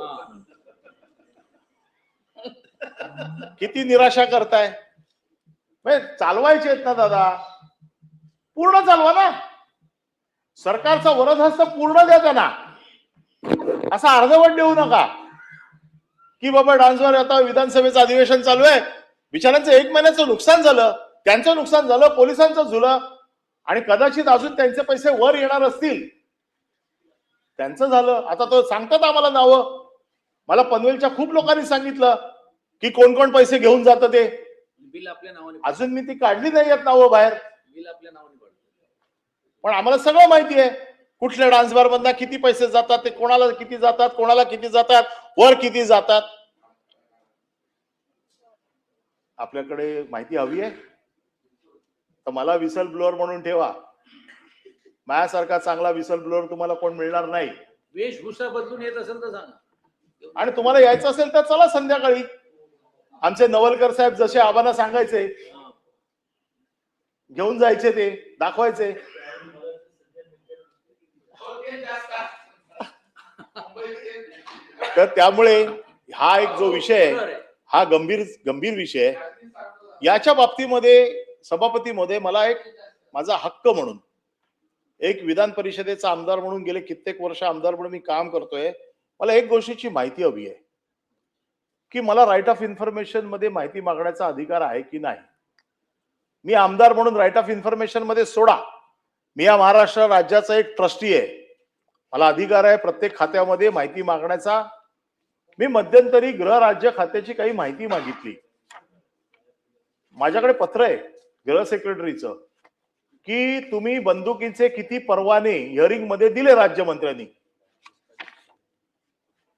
किती निराशा करताय. चालवायचे आहेत ना दादा, पूर्ण चालवा ना. सरकारचा वरदहस्त पूर्ण द्या त्यांना, असा अर्धवट देऊ नका की बाबा डान्सवर आता विधानसभेचं अधिवेशन चालू आहे, बिचाऱ्यांचं 1 महिन्याचं नुकसान झालं, त्यांचं नुकसान झालं, पोलिसांचं झालं आणि कदाचित अजून त्यांचे पैसे वर येणार असतील, त्यांचं झालं. आता तो सांगतात आम्हाला नावं. मला पनवेलच्या खूप लोकांनी सांगितलं की कोण कोण पैसे घेऊन जातं ते. बिल आपल्या नावाने, अजून मी ती काढली नाही आहेत नावं बाहेर, बिल आपल्या नावाने पडतं. पण आम्हाला सगळं माहिती आहे कुठल्या डान्सबार मधनं किती पैसे जातात, ते कोणाला किती जातात, कोणाला किती जातात, वर किती जातात. आपल्याकडे माहिती हवी आहे तर मला विसल ब्लोअर म्हणून ठेवा. माझ्यासारखा चांगला विसल ब्लोअर तुम्हाला कोण मिळणार नाही. वेशभूषा बदलून येत असेल तर सांगा. आणि तुम्हाला यायचं असेल तर चला संध्याकाळी. आमचे नवलकर साहेब जसे आबांना सांगायचे, घेऊन जायचे, ते दाखवायचे. तर त्यामुळे हा एक जो विषय आहे हा गंभीर विषय आहे. याच्या बाबतीमध्ये सभापती महोदय, मला एक माझा हक्क म्हणून, एक विधान परिषदेचा आमदार म्हणून गेले कित्येक वर्ष आमदार म्हणून मी काम करतोय, मला एक गोष्टीची माहिती हवी आहे की मला राईट ऑफ इन्फॉर्मेशन मध्ये माहिती मागण्याचा अधिकार आहे की नाही. मी आमदार म्हणून राईट ऑफ इन्फॉर्मेशन मध्ये सोडा, मी या महाराष्ट्र राज्याचा एक ट्रस्टी आहे, मला अधिकार आहे प्रत्येक खात्यामध्ये माहिती मागण्याचा. मी मध्यंतरी गृह राज्य खात्याची काही माहिती मागितली. माझ्याकडे पत्र आहे गृह सेक्रेटरीचं की तुम्ही बंदुकीचे किती परवाने हिअरिंग मध्ये दिले राज्यमंत्र्यांनी.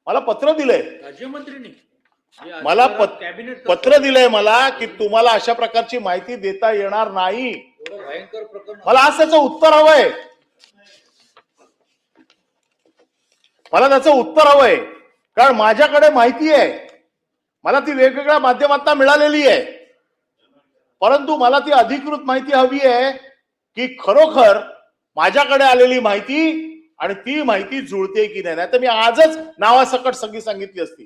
मला पत्र दिलंय राज्यमंत्रींनी, मला पत्र दिलंय मला की तुम्हाला अशा प्रकारची माहिती देता येणार नाही. भयंकर प्रकरण. मला आज त्याचं उत्तर हवंय, मला त्याचं उत्तर हवंय, कारण माझ्याकडे माहिती आहे, मला ती वेगवेगळ्या माध्यमातून मिळालेली आहे. परंतु मला ती अधिकृत माहिती हवी आहे की खरोखर माझ्याकडे आलेली माहिती आणि ती माहिती जुळते की नाही. तर मी आजच नावासकट सगळी सांगितली असती.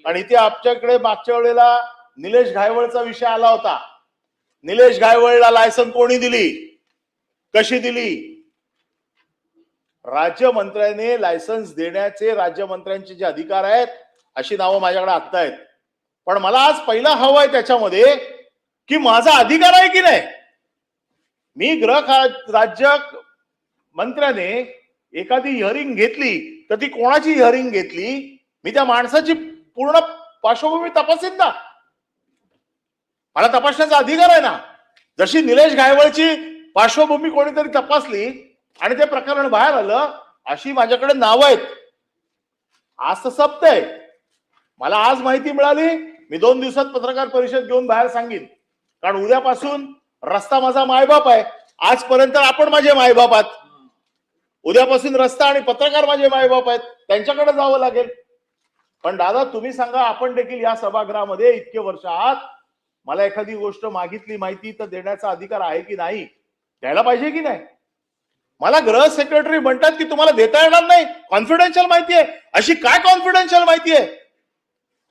आणि इथे आमच्याकडे मागच्या वेळेला निलेश घायवळचा विषय आला होता. निलेश घायवळला लायसन कोणी दिली, कशी दिली? राज्यमंत्र्याने लायसन्स देण्याचे राज्यमंत्र्यांचे जे अधिकार आहेत अशी नावं माझ्याकडे आत्ता आहेत. पण मला आज पहिला हवं आहे त्याच्यामध्ये की माझा अधिकार आहे की नाही. मी राज्य मंत्र्याने एखादी हिअरिंग घेतली तर ती कोणाची हिअरिंग घेतली, मी त्या माणसाची पूर्ण पार्श्वभूमी तपासेन ना, मला तपासण्याचा अधिकार आहे ना. जशी निलेश घायवळची पार्श्वभूमी कोणीतरी तपासली आणि ते प्रकरण बाहेर आलं, अशी माझ्याकडे नावं आहेत. आज तर सप्त आहे, मला आज माहिती मिळाली, मी 2 दिवसात पत्रकार परिषद घेऊन बाहेर सांगेन. कारण उद्यापासून रस्ता माझा मायबाप आहे. आजपर्यंत आपण माझे मायबाप आहात, उद्यापासून रस्ता आणि पत्रकार माझे मायबाप आहेत, त्यांच्याकडे जावं लागेल. पण दादा तुम्ही सांगा, आपण देखील या सभागृहामध्ये इतके वर्ष आहात, मला एखादी गोष्ट मागितली माहिती तर देण्याचा अधिकार आहे की नाही, द्यायला पाहिजे की नाही. मला गृह सेक्रेटरी म्हणतात की तुम्हाला देता येणार नाही, कॉन्फिडेन्शियल माहिती आहे. अशी काय कॉन्फिडेन्शियल माहिती आहे?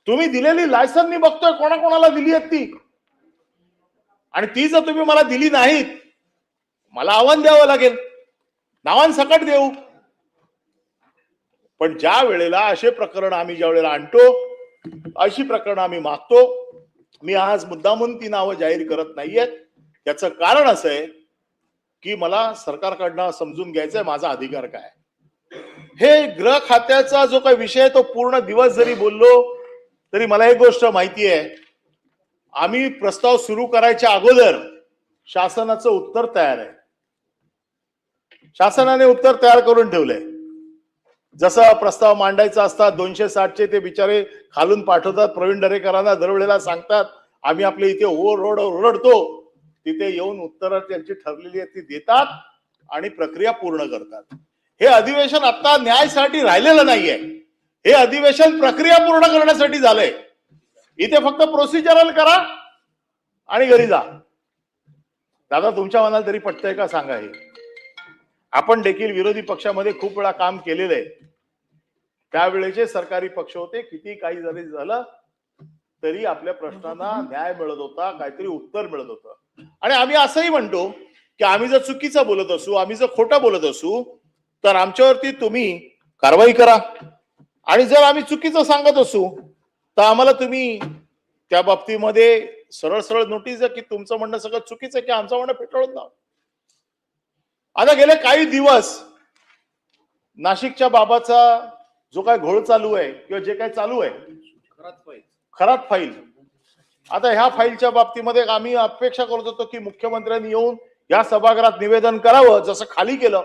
तुम्ही दिलेली लायसन मी बघतोय कोणाकोणाला दिली आहेत ती, आणि ती जर तुम्ही मला दिली नाहीत, मला आव्हान द्यावं लागेल, नावांसकट देऊ. पण ज्या वेळेला असे प्रकरण आम्ही ज्या वेळेला आणतो, अशी प्रकरण आम्ही मागतो, मी आज मुद्दामून ती नावं जाहीर करत नाहीयेत. त्याचं कारण असं आहे की मला सरकारकडनं समजून घ्यायचंय माझा अधिकार काय. हे गृह खात्याचा जो काही विषय तो पूर्ण दिवस जरी बोललो तरी मला एक गोष्ट माहिती आहे, आम्ही प्रस्ताव सुरू करायच्या अगोदर शासनाचं उत्तर तयार आहे. शासनाने उत्तर तयार करून ठेवलंय. जसा प्रस्ताव मांडायचा असतात 260चे ते बिचारे खालून पाठवतात, प्रवीण दरेकरांना दरवेळेला सांगतात, आम्ही आपले इथे ओरडतो, तिथे येऊन उत्तरं त्यांची ठरलेली आहेत ती देतात आणि प्रक्रिया पूर्ण करतात. हे अधिवेशन आता न्यायासाठी राहिलेलं नाहीये, हे अधिवेशन प्रक्रिया पूर्ण करण्यासाठी झालंय. इथे फक्त प्रोसिजरल करा आणि घरी जा. दादा तुमच्या मनाला तरी पटतंय का सांगा. हे आपण देखील विरोधी पक्षामध्ये खूप वेळा काम केलेलं आहे. त्यावेळेचे सरकारी पक्ष होते, किती काही जरी झालं तरी आपल्या प्रश्नांना न्याय मिळत होता, काहीतरी उत्तर मिळत होतं. आणि आम्ही असंही म्हणतो की आम्ही जर चुकीचं बोलत असू, आम्ही जर खोटं बोलत असू तर आमच्यावरती तुम्ही कारवाई करा, आणि जर आम्ही चुकीचं सांगत असू तर आम्हाला तुम्ही त्या बाबतीमध्ये सरळ सरळ नोटीस द्या की तुमचं म्हणणं सगळं चुकीचं आहे की आमचं म्हणणं फेटाळून द्या. आता गेले काही दिवस नाशिकच्या बाबाचा जो काय घोळ चालू आहे किंवा जे काय चालू आहे, खरात फाईल, आता ह्या फाईलच्या बाबतीमध्ये आम्ही अपेक्षा करत होतो की मुख्यमंत्र्यांनी येऊन या सभागृहात निवेदन करावं, जसं खाली केलं.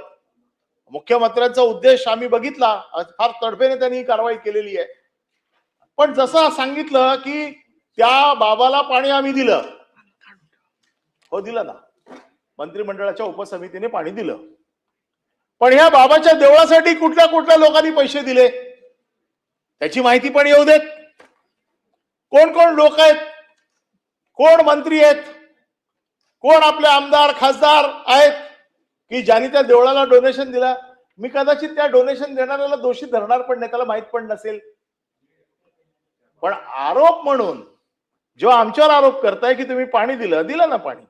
मुख्यमंत्र्यांचा उद्देश आम्ही बघितला, फार तडफेने त्यांनी ही कारवाई केलेली आहे. पण जसं सांगितलं की त्या बाबाला पाणी आम्ही दिलं, हो दिलं ना, मंत्रिमंडळाच्या उपसमितीने पाणी दिलं. पण ह्या बाबाच्या देवळासाठी कुठल्या कुठल्या लोकांनी पैसे दिले त्याची माहिती पण येऊ देत. कोण कोण लोक आहेत, कोण मंत्री आहेत, कोण आपले आमदार खासदार आहेत की ज्यांनी त्या देवळाला डोनेशन दिला. मी कदाचित त्या डोनेशन देणाऱ्याला दोषी धरणार पण नाही, त्याला माहित पण नसेल. पण आरोप म्हणून जेव्हा आमच्यावर आरोप करताय की तुम्ही पाणी दिलं ना पाणी,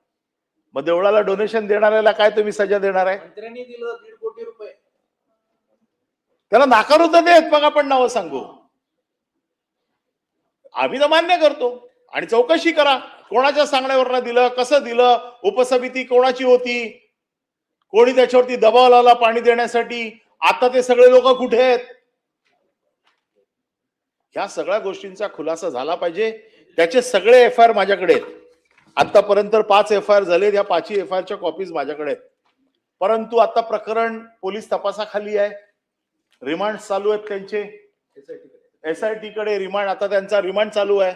मग देवळाला डोनेशन देणाऱ्याला काय तुम्ही सजा देणार आहे? मंत्र्यांनी दिलं 1.5 कोटी रुपये, त्याला नाकारू तर देत, मग आपण नावं सांगू. आम्ही तर मान्य करतो आणि चौकशी करा, कोणाच्या सांगण्यावरनं दिलं, कसं दिलं, उपसमिती कोणाची होती, कोणी त्याच्यावरती दबाव लावला पाणी देण्यासाठी, आता ते सगळे लोक कुठे आहेत, ह्या सगळ्या गोष्टींचा खुलासा झाला पाहिजे. त्याचे सगळे FIR माझ्याकडे आहेत. आतापर्यंत 5 FIR झाले, या 5ही FIRच्या कॉपीज माझ्याकडे आहेत. परंतु आता प्रकरण पोलीस तपासाखाली आहे, रिमांड चालू आहेत त्यांचे, SIT कडे रिमांड, आता त्यांचा रिमांड चालू आहे.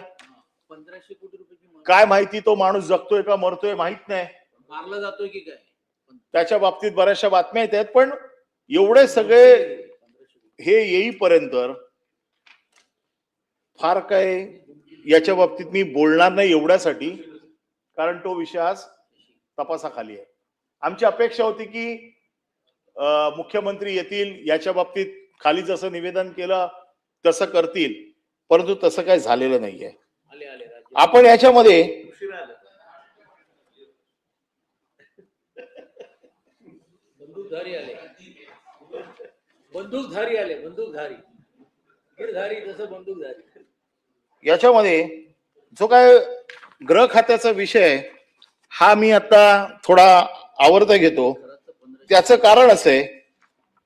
1500 कोटी रुपये काय माहिती तो माणूस जगतोय का मरतोय माहित नाही, मारला जातोय की काय, त्याच्या बाबतीत बऱ्याचशा बातम्या येत आहेत. पण एवढे सगळे हे येईपर्यंत फार काय याच्या बाबतीत मी बोलणार नाही एवढ्यासाठी, कारण तो विषय आज तपासाखाली आहे. आमची अपेक्षा होती की मुख्यमंत्री येतील, याच्या बाबतीत खाली जसं निवेदन केलं तसं करतील, परंतु तसं काय झालेलं नाहीये. आले आले आपण याच्यामध्ये उशिरा आले. बंदूकधारी आले, बंदूकधारी आले, बंदूकधारी गिरधारी तसं बंदूकधारी. याच्यामध्ये जो काय गृह खात्याचा विषय आहे हा मी आता थोडा आवर्त घेतो. त्याचं कारण असं आहे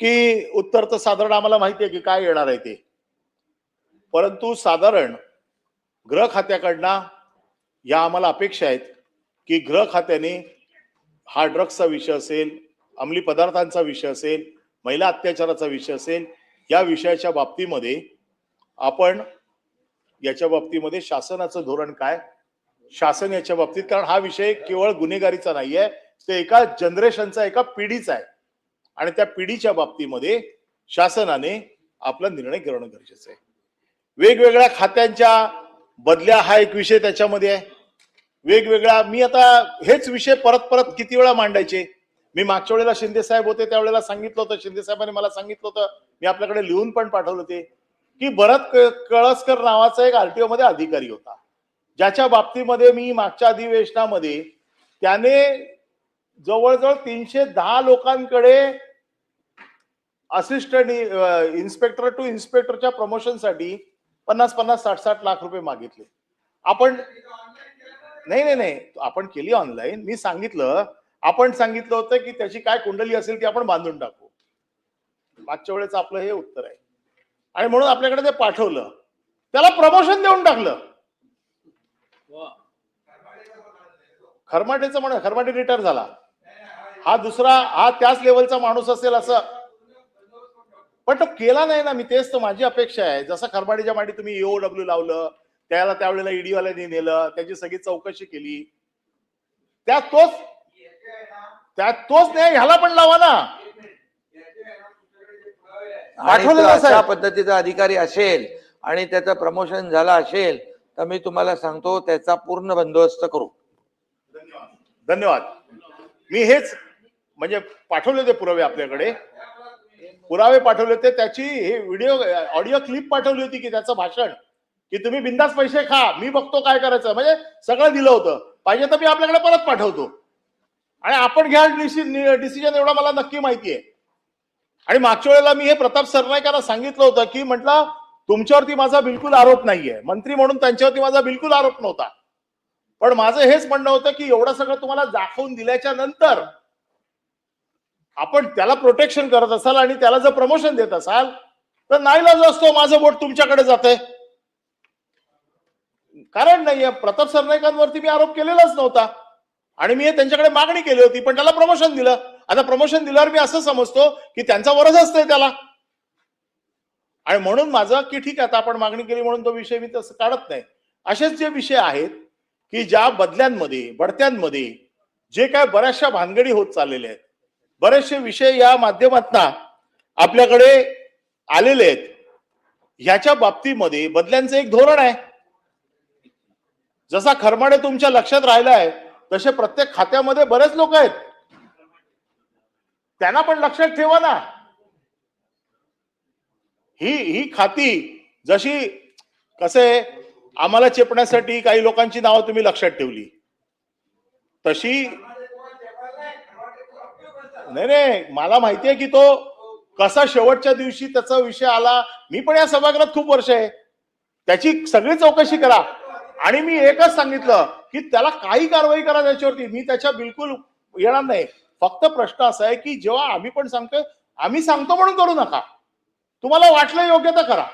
की उत्तर तर साधारण आम्हाला माहिती आहे की काय येणार आहे ते, परंतु साधारण गृह खात्याकडनं या आम्हाला अपेक्षा आहेत की गृह खात्याने हा ड्रग्सचा विषय असेल, अंमली पदार्थांचा विषय असेल, महिला अत्याचाराचा विषय असेल, या विषयाच्या बाबतीमध्ये आपण याच्या बाबतीमध्ये शासनाचं धोरण काय, शासन याच्या बाबतीत, कारण हा विषय केवळ गुन्हेगारीचा नाहीये, ते एका जनरेशनचा, एका पिढीचा आहे आणि त्या पिढीच्या बाबतीमध्ये शासनाने आपला निर्णय करणं गरजेचं आहे. वेगवेगळ्या खात्यांच्या बदल्या हा एक विषय त्याच्यामध्ये आहे. वेगवेगळ्या, मी आता हेच विषय परत परत किती वेळा मांडायचे, मी मागच्या वेळेला शिंदे साहेब होते त्यावेळेला सांगितलं होतं, शिंदे साहेबांनी मला सांगितलं होतं, मी आपल्याकडे लिहून पण पाठवलं ते, की भरत कळसकर नावाचा एक आरटीओ मध्ये अधिकारी होता, ज्याच्या बाबतीमध्ये मी मागच्या अधिवेशनामध्ये त्याने जवळजवळ 310 लोकांकडे असिस्टंट इन्स्पेक्टर टू इन्स्पेक्टरच्या प्रमोशनसाठी 50-50, 60-60 लाख रुपये मागितले. आपण नाही आपण केली ऑनलाईन. मी सांगितलं, आपण सांगितलं होतं की त्याची काय कुंडली असेल ती आपण बांधून टाकू. मागच्या वेळेच आपलं हे उत्तर आहे आणि म्हणून आपल्याकडे ते पाठवलं, त्याला प्रमोशन देऊन टाकलं. वा. खरमाटेचं म्हणा, खरमाटे रिटायर झाला, हा दुसरा, हा त्याच लेवलचा माणूस असेल असं, पण तो केला नाही ना. मी तेच तर माझी अपेक्षा आहे, जसं खरमाटेच्या माटी तुम्ही EOW लावलं, त्याला त्यावेळेला ईडी वाल्याने नेलं, त्याची सगळी चौकशी केली, त्यात तोच नाही ह्याला पण लावा ना. आणि तो पाठवलेलं अशा साहेब. पद्धतीचा अधिकारी असेल आणि त्याचं प्रमोशन झालं असेल तर मी तुम्हाला सांगतो त्याचा पूर्ण बंदोबस्त करू. धन्यवाद. मी हेच म्हणजे पाठवले होते पुरावे, आपल्याकडे पुरावे पाठवले होते, त्याची हे व्हिडिओ ऑडिओ क्लिप पाठवली होती की त्याचं भाषण, की तुम्ही बिंदास पैसे खा, मी बघतो काय करायचं, म्हणजे सगळं दिलं होतं. पाहिजे तर मी आपल्याकडे परत पाठवतो आणि आपण घ्या डिसिजन, एवढा मला नक्की माहिती आहे. आणि मागच्या वेळेला मी हे प्रताप सरनाईकांना सांगितलं होतं की म्हटलं तुमच्यावरती माझा बिलकुल आरोप नाहीये, मंत्री म्हणून त्यांच्यावरती माझा बिलकुल आरोप नव्हता, पण माझं हेच म्हणणं होतं की एवढं सगळं तुम्हाला दाखवून दिल्याच्या नंतर आपण त्याला प्रोटेक्शन करत असाल आणि त्याला जर प्रमोशन देत असाल तर नाईलाज असतो, माझं बोट तुमच्याकडे जातंय. कारण नाहीये, प्रताप सरनाईकांवरती मी आरोप केलेलाच नव्हता आणि मी त्यांच्याकडे मागणी केली होती, पण त्याला प्रमोशन दिलं. आता प्रमोशन दिल्यावर मी असं समजतो की त्यांचा वरच असतंय त्याला, आणि म्हणून माझं की ठीक आहे, आता आपण मागणी केली म्हणून तो विषय मी तसं काढत नाही. असेच जे विषय आहेत की ज्या बदल्यांमध्ये, बढत्यांमध्ये जे काय बऱ्याचशा भानगडी होत चाललेल्या आहेत, बरेचसे विषय या माध्यमातून आपल्याकडे आलेले आहेत, ह्याच्या बाबतीमध्ये बदल्यांचं एक धोरण आहे. जसा खरमाडे तुमच्या लक्षात राहिलाय तसे प्रत्येक खात्यामध्ये बरेच लोक आहेत, त्यांना पण लक्षात ठेवा ना. ही खाती जशी कसे आम्हाला चेपण्यासाठी काही लोकांची नावं तुम्ही लक्षात ठेवली, तशी नाही, मला माहितीये की तो कसा शेवटच्या दिवशी त्याचा विषय आला. मी पण या सभागृहात खूप वर्ष आहे, त्याची सगळी चौकशी करा. आणि मी एकच सांगितलं की त्याला काही कारवाई करा त्याच्यावरती, मी त्याच्या बिलकुल येणार नाही. फक्त प्रश्न असा आहे की जेव्हा आम्ही पण सांगतोय, आम्ही सांगतो म्हणून करू नका, तुम्हाला वाटलं योग्य तर करा,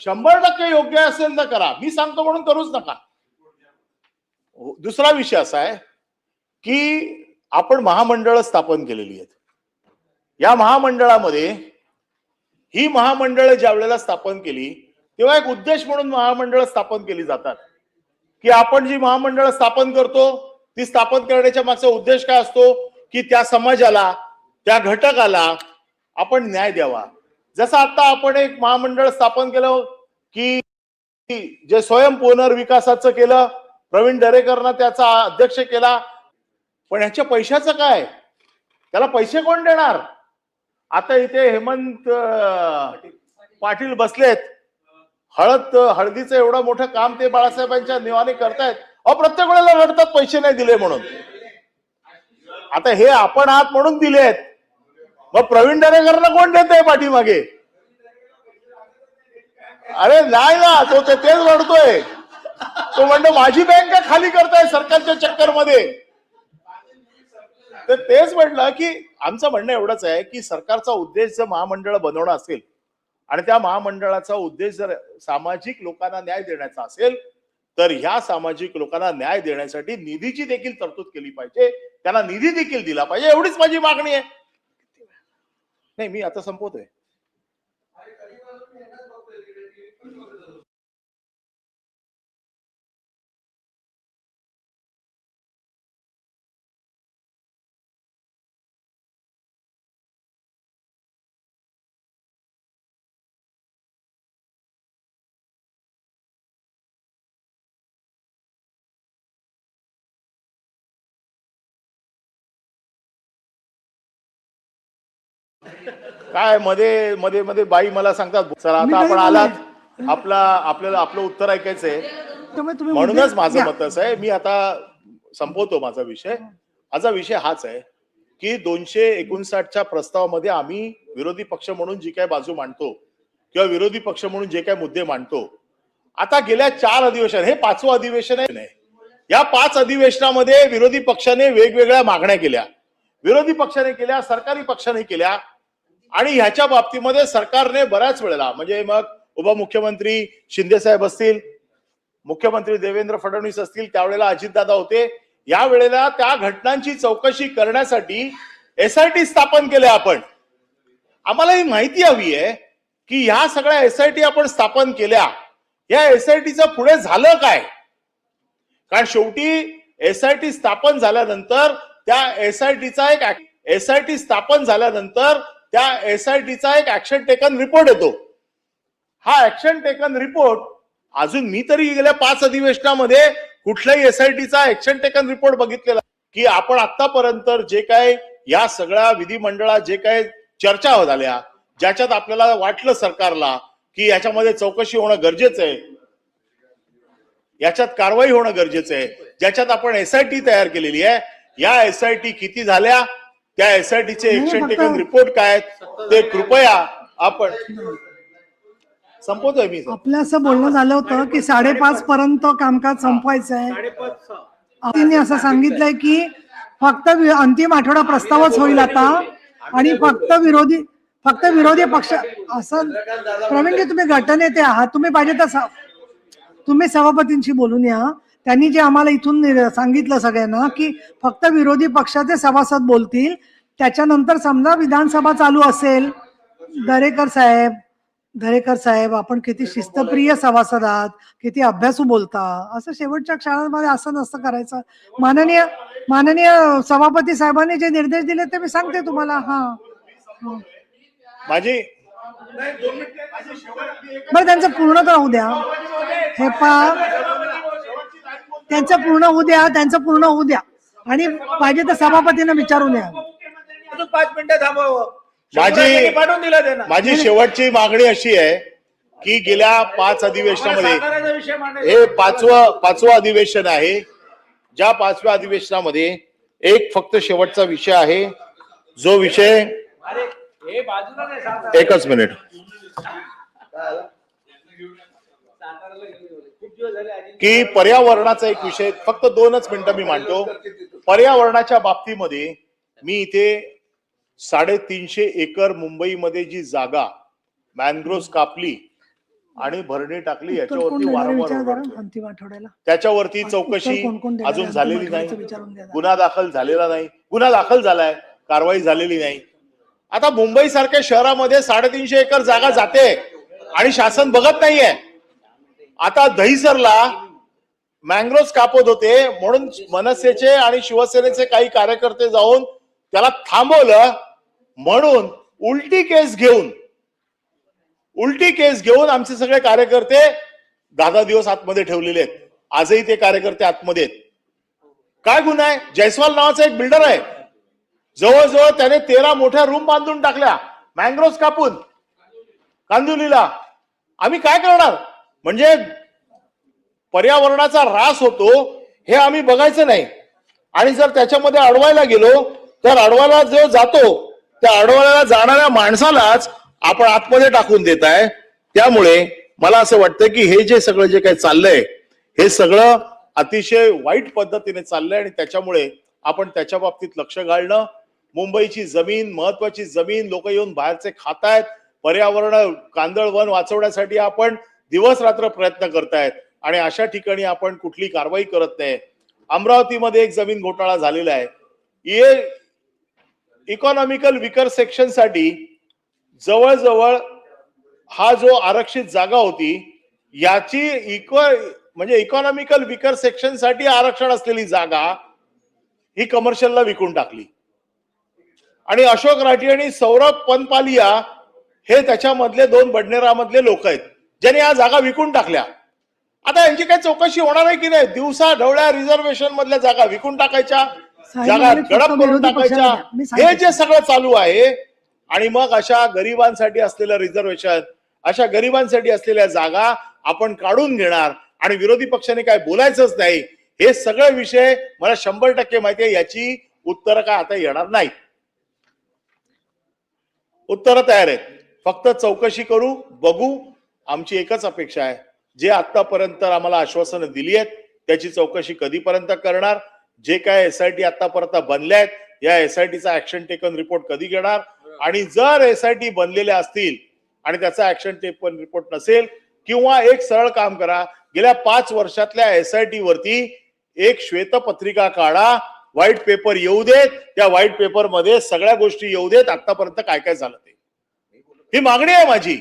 100% योग्य असेल तर करा, मी सांगतो म्हणून करूच नका. दुसरा विषय असा आहे की आपण महामंडळ स्थापन केलेली आहेत. या महामंडळामध्ये ही महामंडळ ज्या वेळेला स्थापन केली तेव्हा एक उद्देश म्हणून महामंडळ स्थापन केली जातात, की आपण जी महामंडळ स्थापन करतो ती स्थापन करण्याच्या मागचा उद्देश काय असतो की त्या समाजाला, त्या घटकाला आपण न्याय द्यावा. जसं आता आपण एक महामंडळ स्थापन केलं की जे स्वयं पुनर्विकासाचं केलं, प्रवीण दरेकरनं त्याचा अध्यक्ष केला, पण ह्याच्या पैशाचं काय, त्याला पैसे कोण देणार? आता इथे हेमंत पाटील बसलेत, हळदीचं एवढं मोठं काम ते बाळासाहेबांच्या निवाने करतायत, प्रत्येक वेळेला रडतात पैसे नाही दिले म्हणून. आता हे आपण आहात म्हणून दिलेत, मग प्रवीण दरेकरला कोण देत आहे पाठीमागे? अरे नाही ना, तो तेच रडतोय, तो म्हणतो माझी बँक खाली करताय सरकारच्या चक्कर मध्ये. तर तेच म्हटलं की आमचं म्हणणं एवढंच आहे की सरकारचा उद्देश जर महामंडळ बनवणं असेल आणि त्या महामंडळाचा उद्देश जर सामाजिक लोकांना न्याय देण्याचा असेल तर ह्या सामाजिक लोकांना न्याय देण्यासाठी निधीची देखील तरतूद केली पाहिजे, त्यांना निधी देखील दिला पाहिजे, एवढीच माझी मागणी आहे. नाही, मी आता संपवतोय. काय मध्ये मध्ये मध्ये बाई मला सांगतात सर मी आता काही आपण बोलले. आलात आपल्याला आपलं उत्तर ऐकायचंय. त्यामुळे तुम्ही म्हणूनच उद्या- माझं या. मत असं आहे, मी आता संपवतो माझा विषय. माझा विषय हाच आहे की 259च्या प्रस्तावामध्ये आम्ही विरोधी पक्ष म्हणून जी काय बाजू मांडतो किंवा विरोधी पक्ष म्हणून जे काय मुद्दे मांडतो, आता गेल्या 4 अधिवेशन, हे 5वं अधिवेशन आहे. या 5 अधिवेशनामध्ये विरोधी पक्षाने वेगवेगळ्या मागण्या केल्या, विरोधी पक्षाने केल्या, सरकारी पक्षाने केल्या. आणि ह्याच्या बाबतीमध्ये सरकारने बऱ्याच वेळेला, म्हणजे मग उपमुख्यमंत्री शिंदे साहेब असतील, मुख्यमंत्री देवेंद्र फडणवीस असतील, त्यावेळेला अजितदादा होते, या वेळेला त्या घटनांची चौकशी करण्यासाठी SIT स्थापन केले आपण. आम्हाला ही माहिती हवी आहे की ह्या सगळ्या SIT आपण स्थापन केल्या, या SITचं पुढे झालं काय? कारण शेवटी SIT स्थापन झाल्यानंतर त्या SIT स्थापन झाल्यानंतर त्या SITचा एक ऍक्शन टेकन रिपोर्ट येतो. हा ऍक्शन टेकन रिपोर्ट अजून मी तरी गेल्या 5 अधिवेशनामध्ये कुठल्याही SITचा ऍक्शन टेकन रिपोर्ट बघितलेला की आपण आतापर्यंत जे काय या सगळ्या विधिमंडळात जे काय चर्चा झाल्या, ज्याच्यात आपल्याला वाटलं सरकारला की याच्यामध्ये चौकशी होणं गरजेचं आहे, याच्यात कारवाई होणं गरजेचं आहे, ज्याच्यात आपण SIT तयार केलेली आहे, या SIT किती झाल्या, त्या SITचे ऍक्शन टेकन रिपोर्ट काय आहेत, ते कृपया आपण संपवतोय मी. आपलं असं बोलणं झालं होतं की 5:30 पर्यंत कामकाज संपवायचं आहे. त्यांनी असं सांगितलंय की फक्त अंतिम आठवडा प्रस्तावच होईल आता आणि फक्त विरोधी पक्ष असं. प्रवीणजी तुम्ही गटनेते आहात, तुम्ही पाहिजे तर तुम्ही सभापतींशी बोलून या. त्यांनी जे आम्हाला इथून सांगितलं सगळ्यांना की फक्त विरोधी पक्षाचे सभासद बोलतील, त्याच्यानंतर समजा विधानसभा चालू असेल. दरेकर साहेब आपण किती शिस्तप्रिय सभासद आहात, किती अभ्यासू बोलता. असं शेवटच्या क्षणामध्ये असं नसतं करायचं. माननीय सभापती साहेबांनी जे निर्देश दिले ते मी सांगते तुम्हाला. माझी बरं त्यांचं पूर्ण तर होऊ द्या. हे त्यांचं पूर्ण होऊ द्या आणि पाहिजे तर सभापतींना विचारून द्या. अजून 5 मिनिटं थांबावं. पाठवून दिलं त्यांना. माझी शेवटची मागणी अशी आहे की गेल्या 5 अधिवेशनामध्ये, साताऱ्याचा विषय मांडायचा. हे पाचवं अधिवेशन आहे, ज्या 5व्या अधिवेशनामध्ये एक फक्त शेवटचा विषय आहे, जो विषय अरे हे बाजूला नाही सातारा. एकच मिनिट, खूप दिवस झाले अजित. की पर्यावरणाचा एक विषय, फक्त 2च मिनिटं मी मांडतो. पर्यावरणाच्या बाबतीमध्ये मी इथे 350 एकर मुंबईमध्ये जी जागा मॅनग्रोव्ह कापली आणि भरणी टाकली, याच्यावरती वारंवार ओरडतो. अंतिम आठवड्याला त्याच्यावरती चौकशी कोण देणार? अजून झालेली अंतिम नाही, आठवड्याचं विचारून द्या. गुन्हा दाखल झालेला नाही. गुन्हा दाखल झालाय, कारवाई झालेली नाही. आता मुंबई सारख्या शहरामध्ये 350 एकर जागा जाते आणि शासन बघत नाहीये. आता दहिसरला मॅंग्रोव्ह कापत होते म्हणून मनसेचे आणि शिवसेनेचे काही कार्यकर्ते जाऊन त्याला थांबवलं, म्हणून उलटी केस घेऊन आमचे सगळे कार्यकर्ते 10 दिवस आतमध्ये ठेवलेले आहेत. आजही ते कार्यकर्ते आतमध्ये आहेत. काय गुन्हा आहे? जयस्वाल नावाचा एक बिल्डर आहे, जवळजवळ त्याने 13 मोठ्या रूम बांधून टाकल्या मॅंग्रोव्ह कापून कांदिवलीला. आम्ही काय करणार? म्हणजे पर्यावरणाचा ऱ्हास होतो हे आम्ही बघायचं नाही. आणि जर त्याच्यामध्ये अडवायला गेलो तर अडवायला जो जातो त्या अडवायला जाणाऱ्या माणसालाच आपण आतमध्ये टाकून देत आहे. त्यामुळे मला असं वाटतं की हे जे सगळं जे काही चाललंय हे सगळं अतिशय वाईट पद्धतीने चाललंय आणि त्याच्यामुळे आपण त्याच्या बाबतीत लक्ष घालणं. मुंबईची जमीन, महत्वाची जमीन लोक येऊन बाहेरचे खातायत. पर्यावरण, कांदळ वन वाचवण्यासाठी आपण दिवस रात्र प्रयत्न करतायत आणि अशा ठिकाणी आपण कुठली कारवाई करत नाही. अमरावतीमध्ये एक जमीन घोटाळा झालेला आहे. इकॉनॉमिकल विकर सेक्शन साठी जवळजवळ हा जो आरक्षित जागा होती याची म्हणजे इकॉनॉमिकल विकर सेक्शन साठी आरक्षण असलेली जागा ही कमर्शियलला विकून टाकली. आणि अशोक राठी आणि सौरभ पनपालिया हे त्याच्यामधले 2 बडनेरामधले लोक आहेत ज्यांनी या जागा विकून टाकल्या. आता यांची काही चौकशी होणार आहे की नाही? दिवसा ढवळ्या रिझर्वेशन मधल्या जागा विकून टाकायच्या, जागा गडप करून टाकायच्या, हे जे सगळं चालू आहे आणि मग अशा गरिबांसाठी असलेलं रिझर्वेशन, अशा गरिबांसाठी असलेल्या जागा आपण काढून घेणार आणि विरोधी पक्षाने काय बोलायचंच नाही. हे सगळे विषय मला 100% माहिती आहे. याची उत्तरं काय आता येणार नाहीत. उत्तरं तयार आहेत. फक्त चौकशी करू, बघू. आमची एकच अपेक्षा आहे, जे आतापर्यंत आम्हाला आश्वासनं दिली आहेत त्याची चौकशी कधीपर्यंत करणार, जे काय SIT आतापर्यंत बनल्या आहेत या SITचा ऍक्शन टेकन रिपोर्ट कधी घेणार, आणि जर SIT बनलेल्या असतील आणि त्याचा ऍक्शन टेकन रिपोर्ट नसेल, किंवा एक सरळ काम करा, गेल्या 5 वर्षातल्या SIT वरती एक श्वेतपत्रिका काढा, व्हाईट पेपर येऊ देत, त्या व्हाईट पेपर मध्ये सगळ्या गोष्टी येऊ देत, आतापर्यंत काय काय झालं ते. ही मागणी आहे माझी,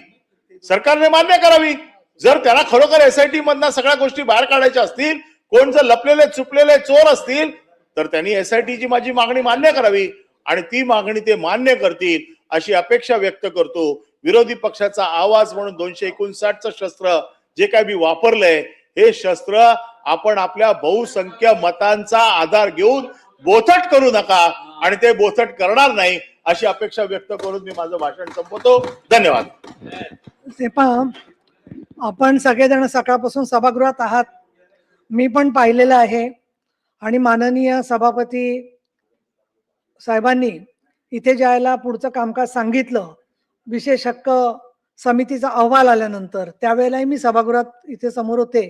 सरकारने मान्य करावी. जर त्याला खरोखर SIT मधनं सगळ्या गोष्टी बाहेर काढायच्या असतील, कोण जर लपलेले चुपलेले चोर असतील, तर त्यांनी SITची माझी मागणी मान्य करावी आणि ती मागणी ते मान्य करतील अशी अपेक्षा व्यक्त करतो. विरोधी पक्षाचा आवाज म्हणून 259चं शस्त्र जे काय मी वापरलंय, हे शस्त्र आपण आपल्या बहुसंख्य मतांचा आधार घेऊन बोथट करू नका, आणि ते बोथट करणार नाही अशी अपेक्षा व्यक्त करून मी माझं भाषण संपवतो. धन्यवाद. ते पहा, आपण सगळेजण सकाळपासून सभागृहात आहात, मी पण पाहिलेलं आहे. आणि माननीय सभापती साहेबांनी इथे ज्यावेळेला पुढचं कामकाज सांगितलं, विशेष हक्क समितीचा अहवाल आल्यानंतर, त्यावेळेलाही मी सभागृहात इथे समोर होते.